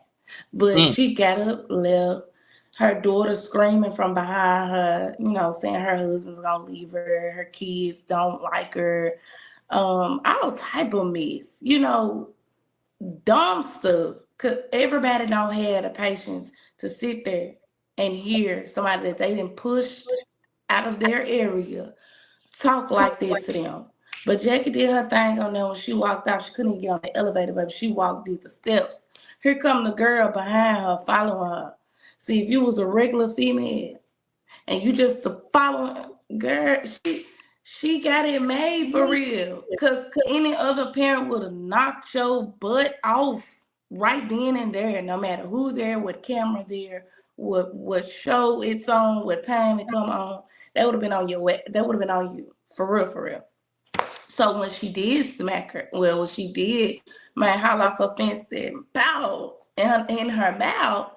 But mm. she got up, left. Her daughter screaming from behind her, saying her husband's gonna leave her, her kids don't like her, all type of mess, dumb stuff. Cause everybody don't have the patience to sit there and hear somebody that they didn't push out of their area talk like this to them. But Jackie did her thing on there when she walked out. She couldn't even get on the elevator, baby. She walked these the steps. Here come the girl behind her, following her. See, if you was a regular female and you just the following girl, she got it made for real. Cause any other parent would have knocked your butt off right then and there, no matter who there, what camera there, what show it's on, what time it come on. That would have been on your way. That would have been on you. For real, for real. So when she did smack her, well, when she did, man, holler off her fence and pow in her mouth,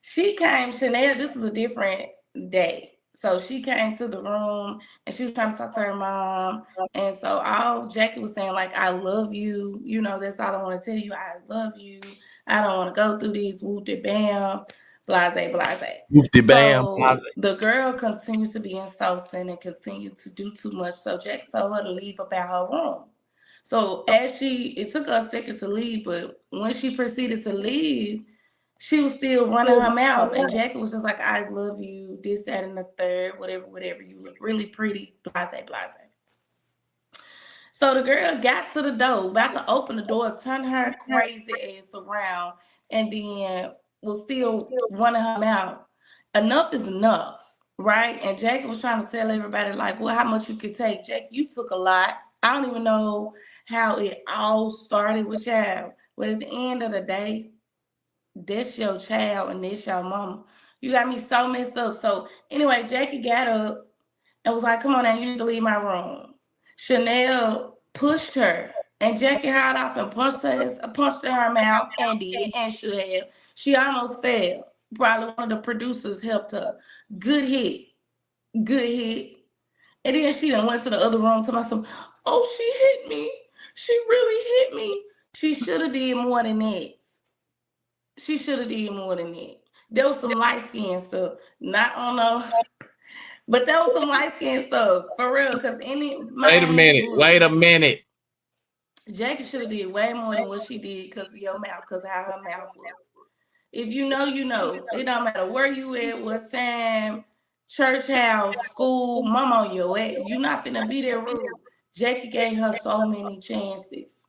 she came, Chanel, this is a different day. So she came to the room and she was trying to talk to her mom. And so all Jackie was saying, like, I love you. That's all I want to tell you. I love you. I don't want to go through these whoop de bam, blase, blase. Whoop-de bam, So blase. the girl continued to be insulting and continued to do too much. So Jackie told her to leave about her room. So it took her a second to leave, but when she proceeded to leave, she was still running her mouth, and Jackie was just like, "I love you, this, that, and the third, whatever, whatever. You look really pretty, blase, blase." So the girl got to the door, about to open the door, turn her crazy ass around, and then was still running her mouth. Enough is enough, right? And Jackie was trying to tell everybody, like, well, how much you could take. Jackie, you took a lot. I don't even know how it all started with y'all. But at the end of the day, that's your child and that's your mama. You got me so messed up. So anyway, Jackie got up and was like, come on now, you need to leave my room. Chanel pushed her, and Jackie held off and punched her mouth, and did, and should have. She almost fell. Probably one of the producers helped her. Good hit. Good hit. And then she done went to the other room to myself. Oh, she hit me. She really hit me. She should have did more than that. She should have did more than that. There was some light skin stuff. Not on no, but there was some light skin stuff for real. Cause Wait a minute. Wait a minute. Jackie should have did way more than what she did because of your mouth, because of how her mouth was. If you know, you know. It don't matter where you at, what time, church house, school, mama on your way. You not finna be there rude. Jackie gave her so many chances.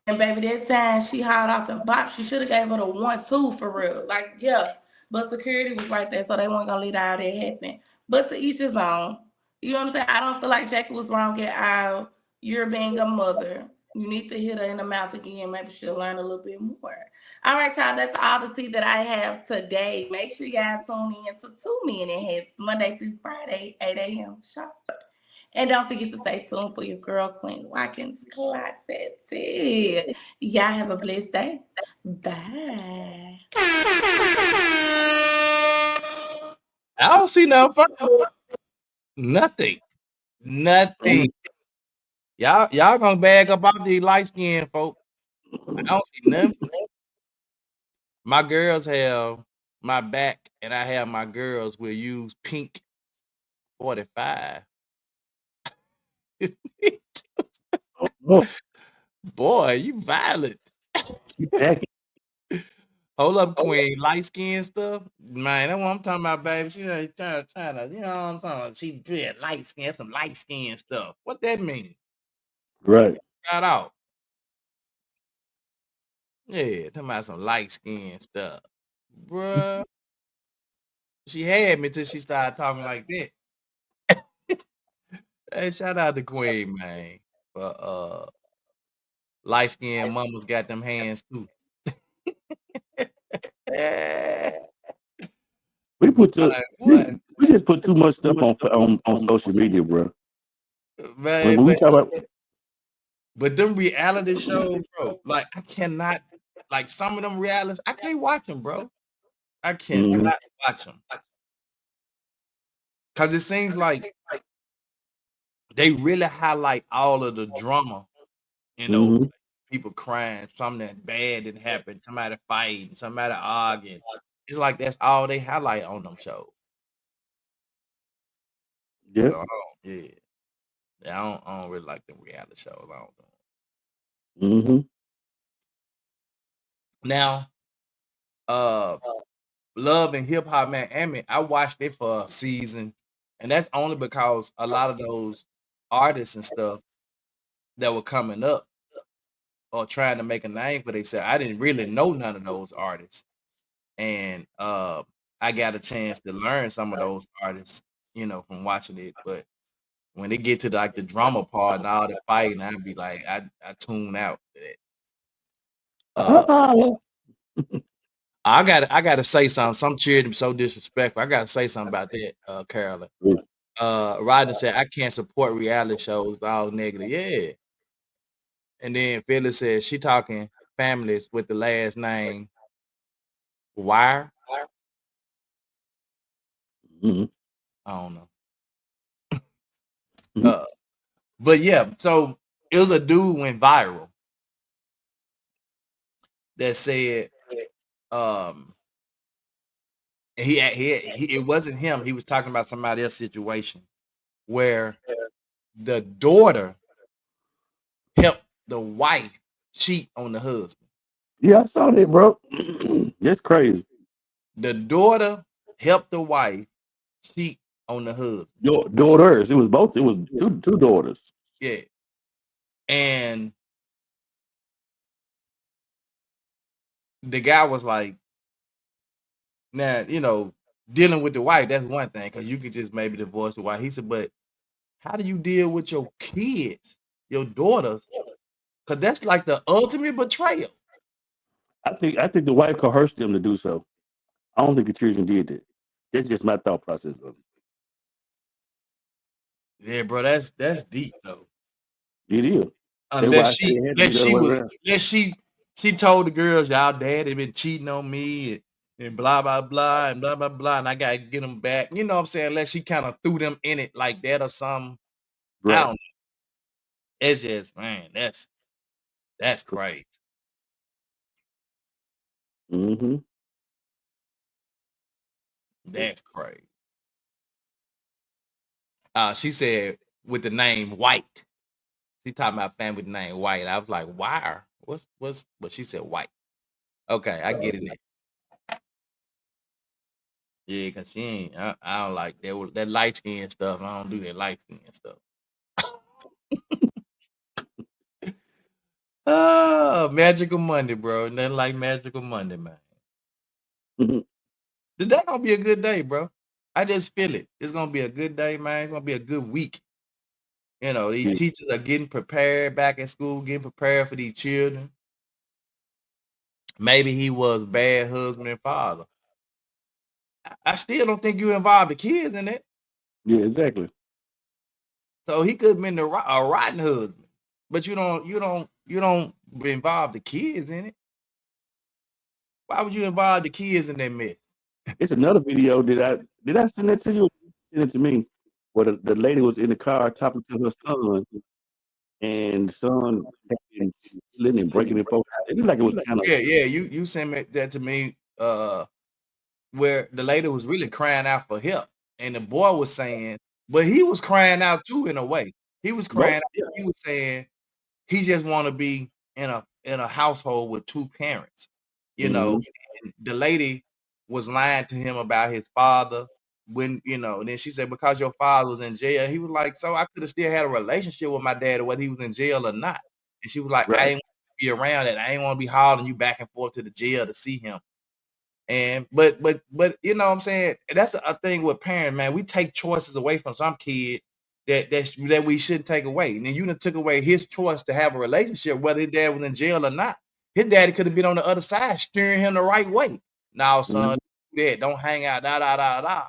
And baby, that time she hauled off and bopped. She should have gave her the 1-2 for real. Like, yeah. But security was right there, so they weren't gonna let all that happen. But to each his own. You know what I'm saying? I don't feel like Jackie was wrong at all. You're being a mother. You need to hit her in the mouth again. Maybe she'll learn a little bit more. All right, y'all. That's all the tea that I have today. Make sure you guys tune in to 2 Minute Hits Monday through Friday, 8 a.m. sharp. And don't forget to stay tuned for your girl, Queen Watkins. Clock that it. Y'all have a blessed day. Bye. I don't see nothing. Nothing. Nothing. Y'all gonna bag up all these light skinned folk. I don't see nothing. My girls have my back, and I have my girls will use pink 45. Oh, Boy, you violent. she packing. Hold up, Queen. Light skin stuff. Man, that's what I'm talking about, baby. She ain't trying to, you know what I'm talking about? She did light skin, some light skin stuff. What that mean? Right. Got out. Yeah, talking about some light skin stuff. Bruh. She had me till she started talking like that. Hey, shout out to Queen, man. For light skinned mamas got them hands too. We put Like, what? we just put too much stuff on social media, bro. Man, When we talk about but them reality shows, bro, like I cannot, like some of them realities, I can't watch them, bro. I cannot watch them. Cause it seems like they really highlight all of the drama, you know, people crying, something that bad that happened, somebody fighting, somebody arguing. It's like that's all they highlight on them shows. yeah. So, yeah. I don't really like them reality shows. I don't know. Now, Love and Hip Hop Miami, I watched it for a season, and that's only because a lot of those artists and stuff that were coming up or trying to make a name for themselves, I didn't really know none of those artists, and I got a chance to learn some of those artists, you know, from watching it. But when they get to like the drama part and all the fighting, I'd be like, I tune out. I gotta say something. Some cheered him so disrespectful. I gotta say something about that, Carolyn. Rodney said, I can't support reality shows, all negative. Yeah. And then Phyllis said she talking families with the last name Wire. I don't know. But yeah, so it was a dude went viral that said he it wasn't him. He was talking about somebody else's situation where the daughter helped the wife cheat on the husband. Yeah, I saw that, bro. That's crazy. The daughter helped the wife cheat on the husband. Your daughters. It was both. It was two daughters. Yeah. And the guy was like, now, dealing with the wife, that's one thing, because you could just maybe divorce the wife. He said, but how do you deal with your kids, your daughters? Because that's like the ultimate betrayal. I think the wife coerced them to do so. I don't think the children did that. That's just my thought process of it. Yeah, bro, that's deep though. It is. That's why Unless I say she it had to be unless the other she way was around. unless she told the girls, y'all daddy been cheating on me and blah blah blah and blah blah blah, and I gotta get them back. You know what I'm saying? Unless she kind of threw them in it like that or something. I Right. don't know. It's just, man, that's crazy. Mm-hmm. That's crazy. She said with the name White. She talking about family with the name White. I was like, why? What's but she said White. Okay, I get it now. Yeah, cause she ain't. I don't like that light skin stuff. I don't do that light skin stuff. Oh, Magical Monday, bro. Nothing like Magical Monday, man. Mm-hmm. Today gonna be a good day, bro. I just feel it. It's gonna be a good day, man. It's gonna be a good week. These Yeah. teachers are getting prepared back at school, getting prepared for these children. Maybe he was bad husband and father. I still don't think you involved the kids in it. Yeah, exactly. So he could have been a rotten husband, but you don't involve the kids in it. Why would you involve the kids in that mess? It's another video did I send that to you? Or send it to me where the lady was in the car talking to her son, and the son had been stealing and breaking in folks' house. It looked like it was kind of Yeah, you sent that to me. Where the lady was really crying out for help, and the boy was saying, but he was crying out too in a way. He was crying both. out. Yeah. He was saying he just want to be in a household with two parents. Mm-hmm. And the lady was lying to him about his father when, and then she said, because your father was in jail. He was like, so I could have still had a relationship with my dad whether he was in jail or not. And she was like, I Right. ain't want to be around it. I ain't want to be hauling you back and forth to the jail to see him. And but you know what I'm saying? That's a thing with parents, man. We take choices away from some kids that we shouldn't take away. And then you done took away his choice to have a relationship, whether his dad was in jail or not. His daddy could have been on the other side, steering him the right way. Now, son, don't hang out, da da da da.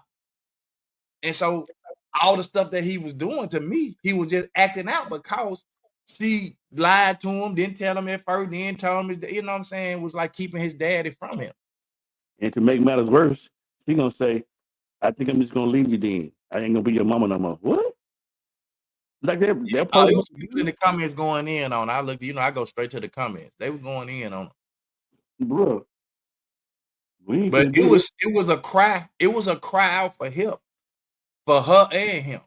And so all the stuff that he was doing to me, he was just acting out because she lied to him, didn't tell him at first, then told him, you know what I'm saying, was like keeping his daddy from him. And to make matters worse, she gonna say, I think I'm just gonna leave you then. I ain't gonna be your mama no more. What? Like they're Yeah, supposed it to was people in the comments going in on. I looked, I go straight to the comments. They was going in on, bro. We ain't but finna do this. it was a cry. It was a cry out for help for her and him.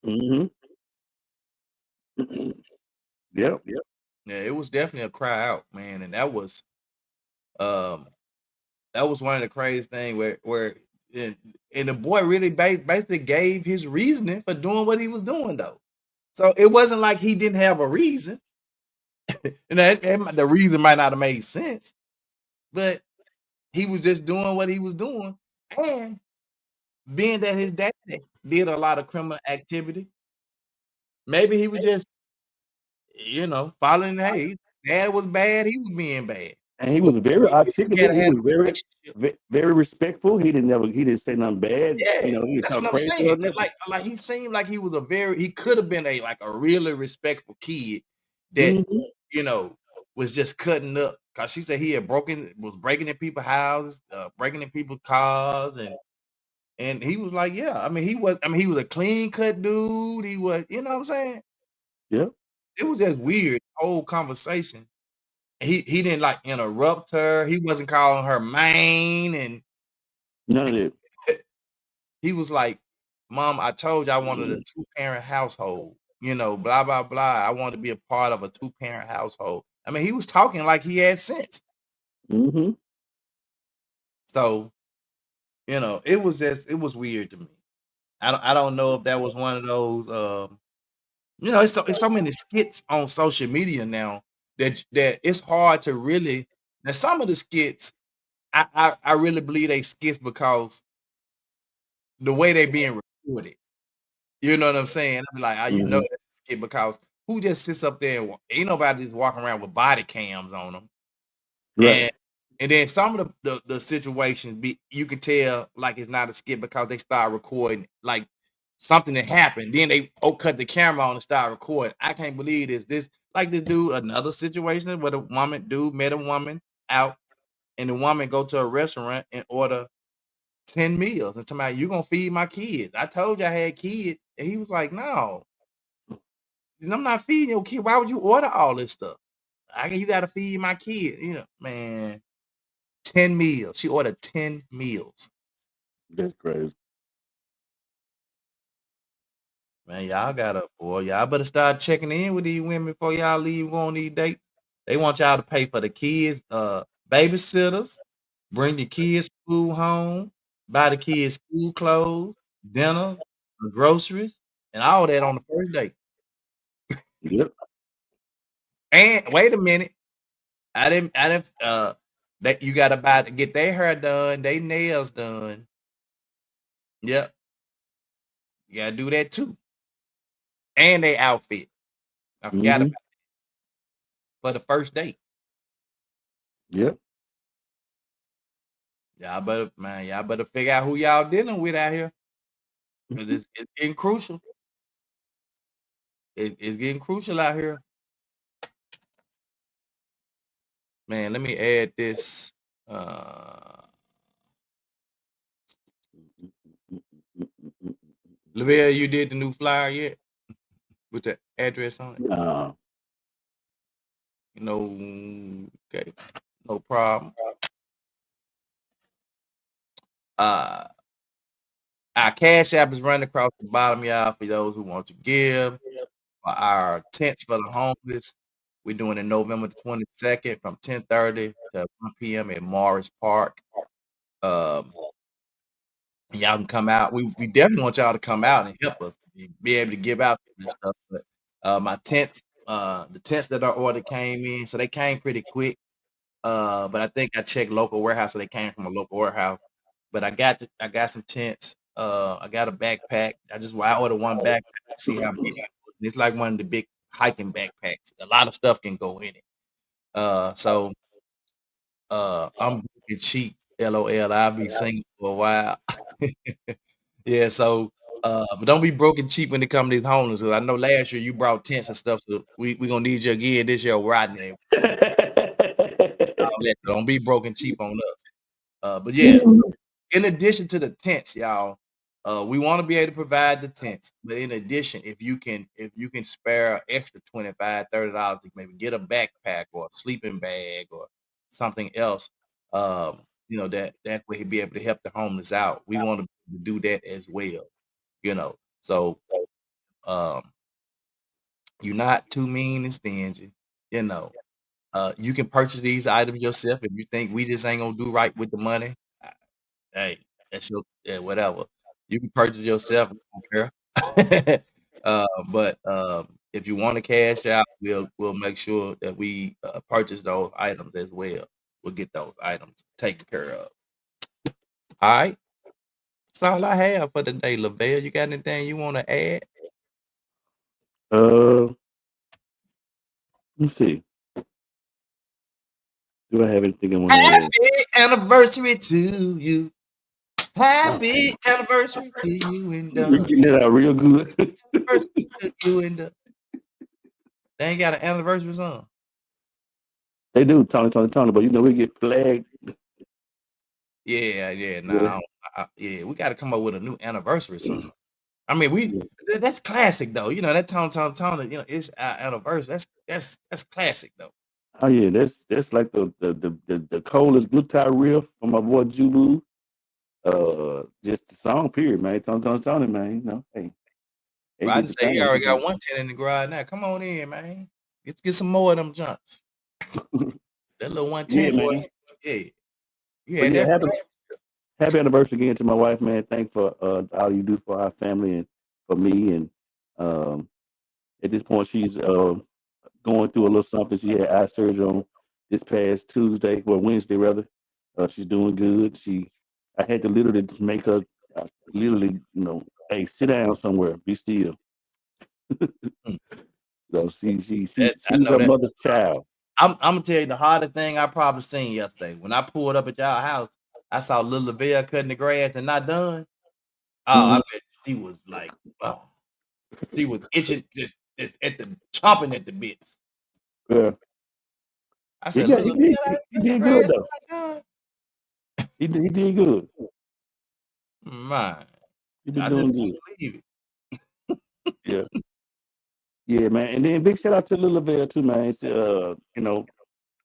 Mm-hmm. Yep. Yeah, it was definitely a cry out, man, and um that was one of the crazy things where and the boy really basically gave his reasoning for doing what he was doing though. So it wasn't like he didn't have a reason. And the reason might not have made sense, but he was just doing what he was doing. And being that his dad did a lot of criminal activity, maybe he was just, following, hey, dad was bad, he was being bad. And he But was very if you had articulate. He had was a relationship, very respectful. He didn't say nothing bad. yeah, He didn't that's talk what I'm crazy saying. or nothing. Like he seemed like he could have been a really respectful kid that, Mm-hmm. you know, was just cutting up. Cause she said he had was breaking in people's houses, breaking in people's cars, and he was like, yeah, he was a clean cut dude. He was, you know what I'm saying? Yep. It was just weird, whole conversation. He didn't like interrupt her. He wasn't calling her main, and None of that. he was like, Mom, I told you I wanted a two-parent household. blah blah blah. I want to be a part of a 2-parent household. I mean, he was talking like he had sense. Mm-hmm. So, it was weird to me. I don't know if that was one of those. It's so many skits on social media now that it's hard to really. Now, some of the skits, I really believe they skits because the way they being recorded. You know what I'm saying? I be like, Mm-hmm. that's a skit because who just sits up there and ain't nobody just walking around with body cams on them. Right. And then some of the situations you can tell like it's not a skit because they start recording like something that happened. Then they cut the camera on and start recording. I can't believe this like this dude, another situation where the dude met a woman out and the woman go to a restaurant and order 10 meals and somebody, you gonna feed my kids. I told you I had kids. And he was like, no, I'm not feeding your kid. Why would you order all this stuff? You gotta feed my kid. Man. 10 meals. She ordered 10 meals. That's crazy. Man, y'all better start checking in with these women before y'all leave on these dates. They want y'all to pay for the kids, babysitters, bring the kids food home, buy the kids school clothes, dinner, groceries, and all that on the first date. Yep. And wait a minute, that you gotta get their hair done, their nails done. Yep, you gotta do that too. And their outfit. I forgot Mm-hmm. about for the first date. Yep. Y'all better figure out who y'all dealing with out here. Because it's getting crucial. It's getting crucial out here. Man, let me add this. Lavelle, you did the new flyer yet? With the address on it? No. Okay. No problem. Our Cash App is running across the bottom, y'all, for those who want to give. For our tents for the homeless, we're doing it November the 22nd from 10:30 to 1 p.m. at Morris Park. Y'all can come out. We definitely want y'all to come out and help us be able to give out this stuff. But my tents, the tents that are ordered came in, so they came pretty quick. But I think I checked local warehouse, so they came from a local warehouse. But I got some tents. I got a backpack. I ordered one backpack to see how big it was. It's like one of the big hiking backpacks. A lot of stuff can go in it. So I'm broken cheap. LOL. I'll be single for a while. Yeah. So, but don't be broken cheap when it comes to these homeless. 'Cause I know last year you brought tents and stuff, so we gonna need you again this year, Rodney. Don't be broken cheap on us. But yeah. In addition to the tents, y'all, we want to be able to provide the tents. But in addition, if you can spare an extra $25, $30 to maybe get a backpack or a sleeping bag or something else, that way he'd be able to help the homeless out. We want to do that as well, So you're not too mean and stingy, you can purchase these items yourself if you think we just ain't gonna do right with the money. Hey, that's whatever. You can purchase yourself. I don't care. But if you want to cash out, we'll make sure that we purchase those items as well. We'll get those items taken care of. All right. That's all I have for today, Lavelle. You got anything you want to add? Let me see. Do I have anything I want to add? Happy anniversary to you. Happy anniversary to you and You're Doug. getting that out real good. Anniversary to you and Doug. They ain't got an anniversary song. They do, Tony, but we get flagged. Yeah. Nah, we got to come up with a new anniversary song. I mean, that's classic though. That Tony. It's our anniversary. That's classic though. Oh yeah, that's like the coldest guitar riff from my boy Jubu. Just the song period, man. Tony, man. Hey. It Rodney get the say he time. already got 110 in the garage now. Come on in, man. Let's get some more of them junks. That little Yeah, 110 boy. man. Yeah. You But had yeah, that. happy anniversary again to my wife, man. Thanks for all you do for our family and for me. And um, at this point, she's going through a little something. She had eye surgery on this past Tuesday, or Wednesday rather. She's doing good. I had to literally make her literally, hey, sit down somewhere, be still. Mm. So I she's know her that. mother's child. I'm gonna tell you the hardest thing I probably seen yesterday. When I pulled up at y'all house, I saw little Lavelle cutting the grass and not done. Oh, I Mhm. bet she was like, oh, she was itching, just at the chomping at the bits. Yeah, I he said, got he little did Lavelle he, out he cutting the did grass good and though. not He did good. done. Man, He been I just doing can't good. believe it. Yeah. Yeah, man. And then big shout out to Lil Lavelle too, man. It's,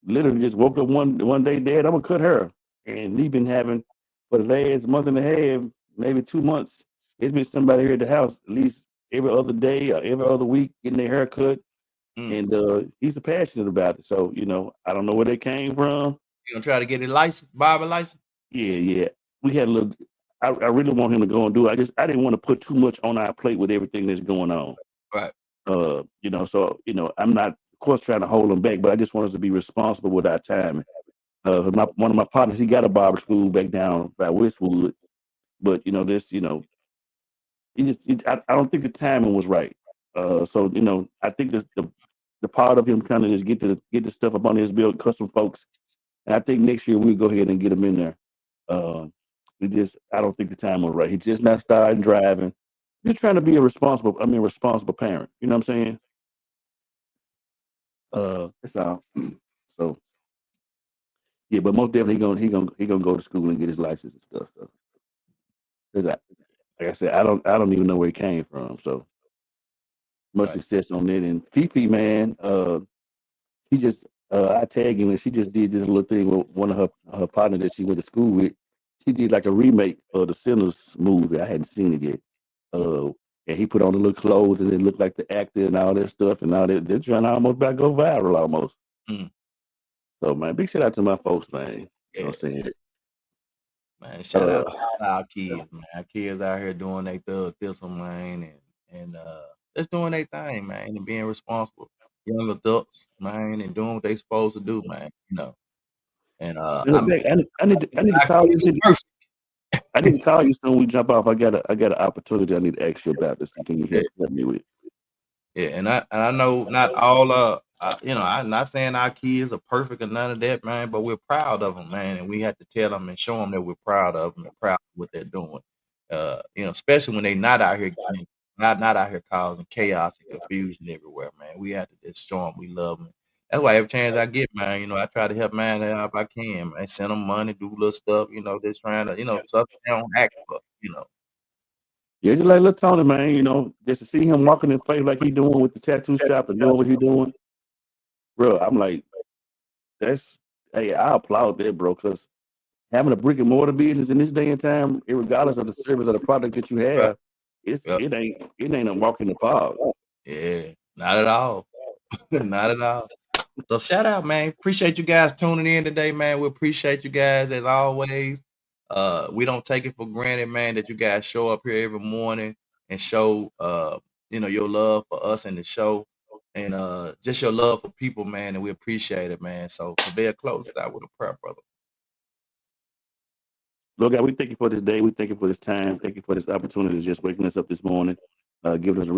literally just woke up one day, Dad, I'm gonna cut her. And he been having for the last month and a half, maybe 2 months. It's been somebody here at the house at least every other day or every other week getting their hair cut. Mm. And he's passionate about it. So, I don't know where they came from. You gonna try to get a license, barber license? Yeah. We had a little I really want him to go and do it. I didn't want to put too much on our plate with everything that's going on. Right. So I'm not, of course, trying to hold them back, but I just want us to be responsible with our time. One of my partners, he got a barber school back down by Westwood, but I don't think the timing was right. So I think the part of him kind of just get the stuff up on his build, custom folks, and I think next year we'll go ahead and get him in there. Uh, I don't think the time was right. He's just not starting driving. Just trying to be a responsible parent. You know what I'm saying? That's all. So yeah, but most definitely he gonna go to school and get his license and stuff. So 'cause like I said, I don't even know where he came from. So much Right. success on it. And Fifi, man, he just I tagged him and she just did this little thing with one of her partners that she went to school with. She did like a remake of the Sinners movie. I hadn't seen it yet. Uh, and he put on the little clothes and it looked like the actor and all that stuff and all that. They're trying to almost about go viral almost. Mm. So man, big shout out to my folks, man. You know Yeah, what I'm saying? man. Shout out Uh, to all our kids, man. Our kids out here doing their thug thistle, man, and just doing their thing, man, and being responsible young adults, man, and doing what they supposed to do, man. And matter of I'm fact, I need to our call you. kids are perfect. I need to call you soon. We jump off. I got an opportunity. I need to ask you about this. Can you Yeah, help me with? yeah, and I know not all I'm not saying our kids are perfect or none of that, man, but we're proud of them, man, and we have to tell them and show them that we're proud of them and proud of what they're doing. Especially when they're not out here not out here causing chaos and confusion everywhere, man. We have to just show them we love them. That's why every chance I get, man, I try to help man out if I can, man. Send them money, do little stuff, just trying to, stuff they don't act for. Yeah, just like little Tony, man. Just to see him walking in face like he doing with the tattoo shop and doing what he doing, bro. I'm like, hey, I applaud that, bro. Because having a brick and mortar business in this day and time, regardless of the service or the product that you Right. have, Yep. it ain't a walk in the park. Yeah. Not at all. Not at all. So shout out, man. Appreciate you guys tuning in today, man. We appreciate you guys as always. We don't take it for granted, man, that you guys show up here every morning and show your love for us and the show and just your love for people, man, and we appreciate it, man. So Pavell closes out with a prayer, brother. Lord God, we thank you for this day. We thank you for this time. Thank you for this opportunity, just waking us up this morning, giving us a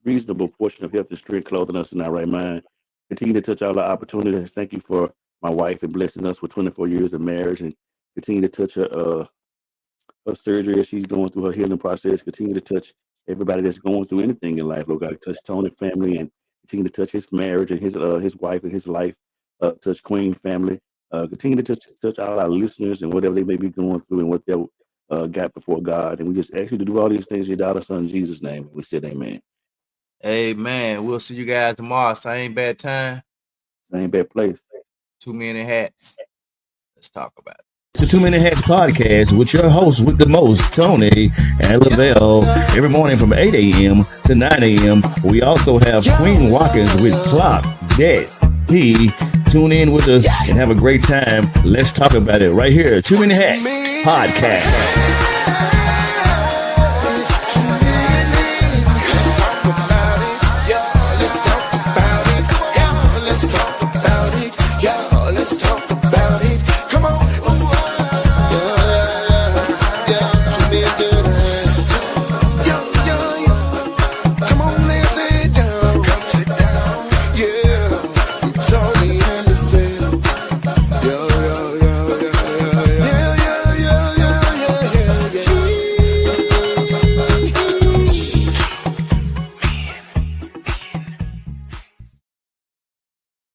reasonable portion of health and strength, clothing us in our right mind. Continue to touch all our opportunities. Thank you for my wife and blessing us with 24 years of marriage, and continue to touch her surgery as she's going through her healing process. Continue to touch everybody that's going through anything in life. Lord God, touch Tony family and continue to touch his marriage and his wife and his life. Touch Queen family. Continue to touch all our listeners and whatever they may be going through and what they got before God. And we just ask you to do all these things in your daughter's son Jesus' name. We said amen. Amen. We'll see you guys tomorrow. Same bad time. Same bad place. Too many hats. Let's talk about it. It's the Too Many Hats podcast with your hosts with the most, Tony and Lavelle. Every morning from 8 a.m. to 9 a.m. We also have Queen Watkins with Clock That He. Tune in with us and have a great time. Let's talk about it right here. Too Many Hats podcast.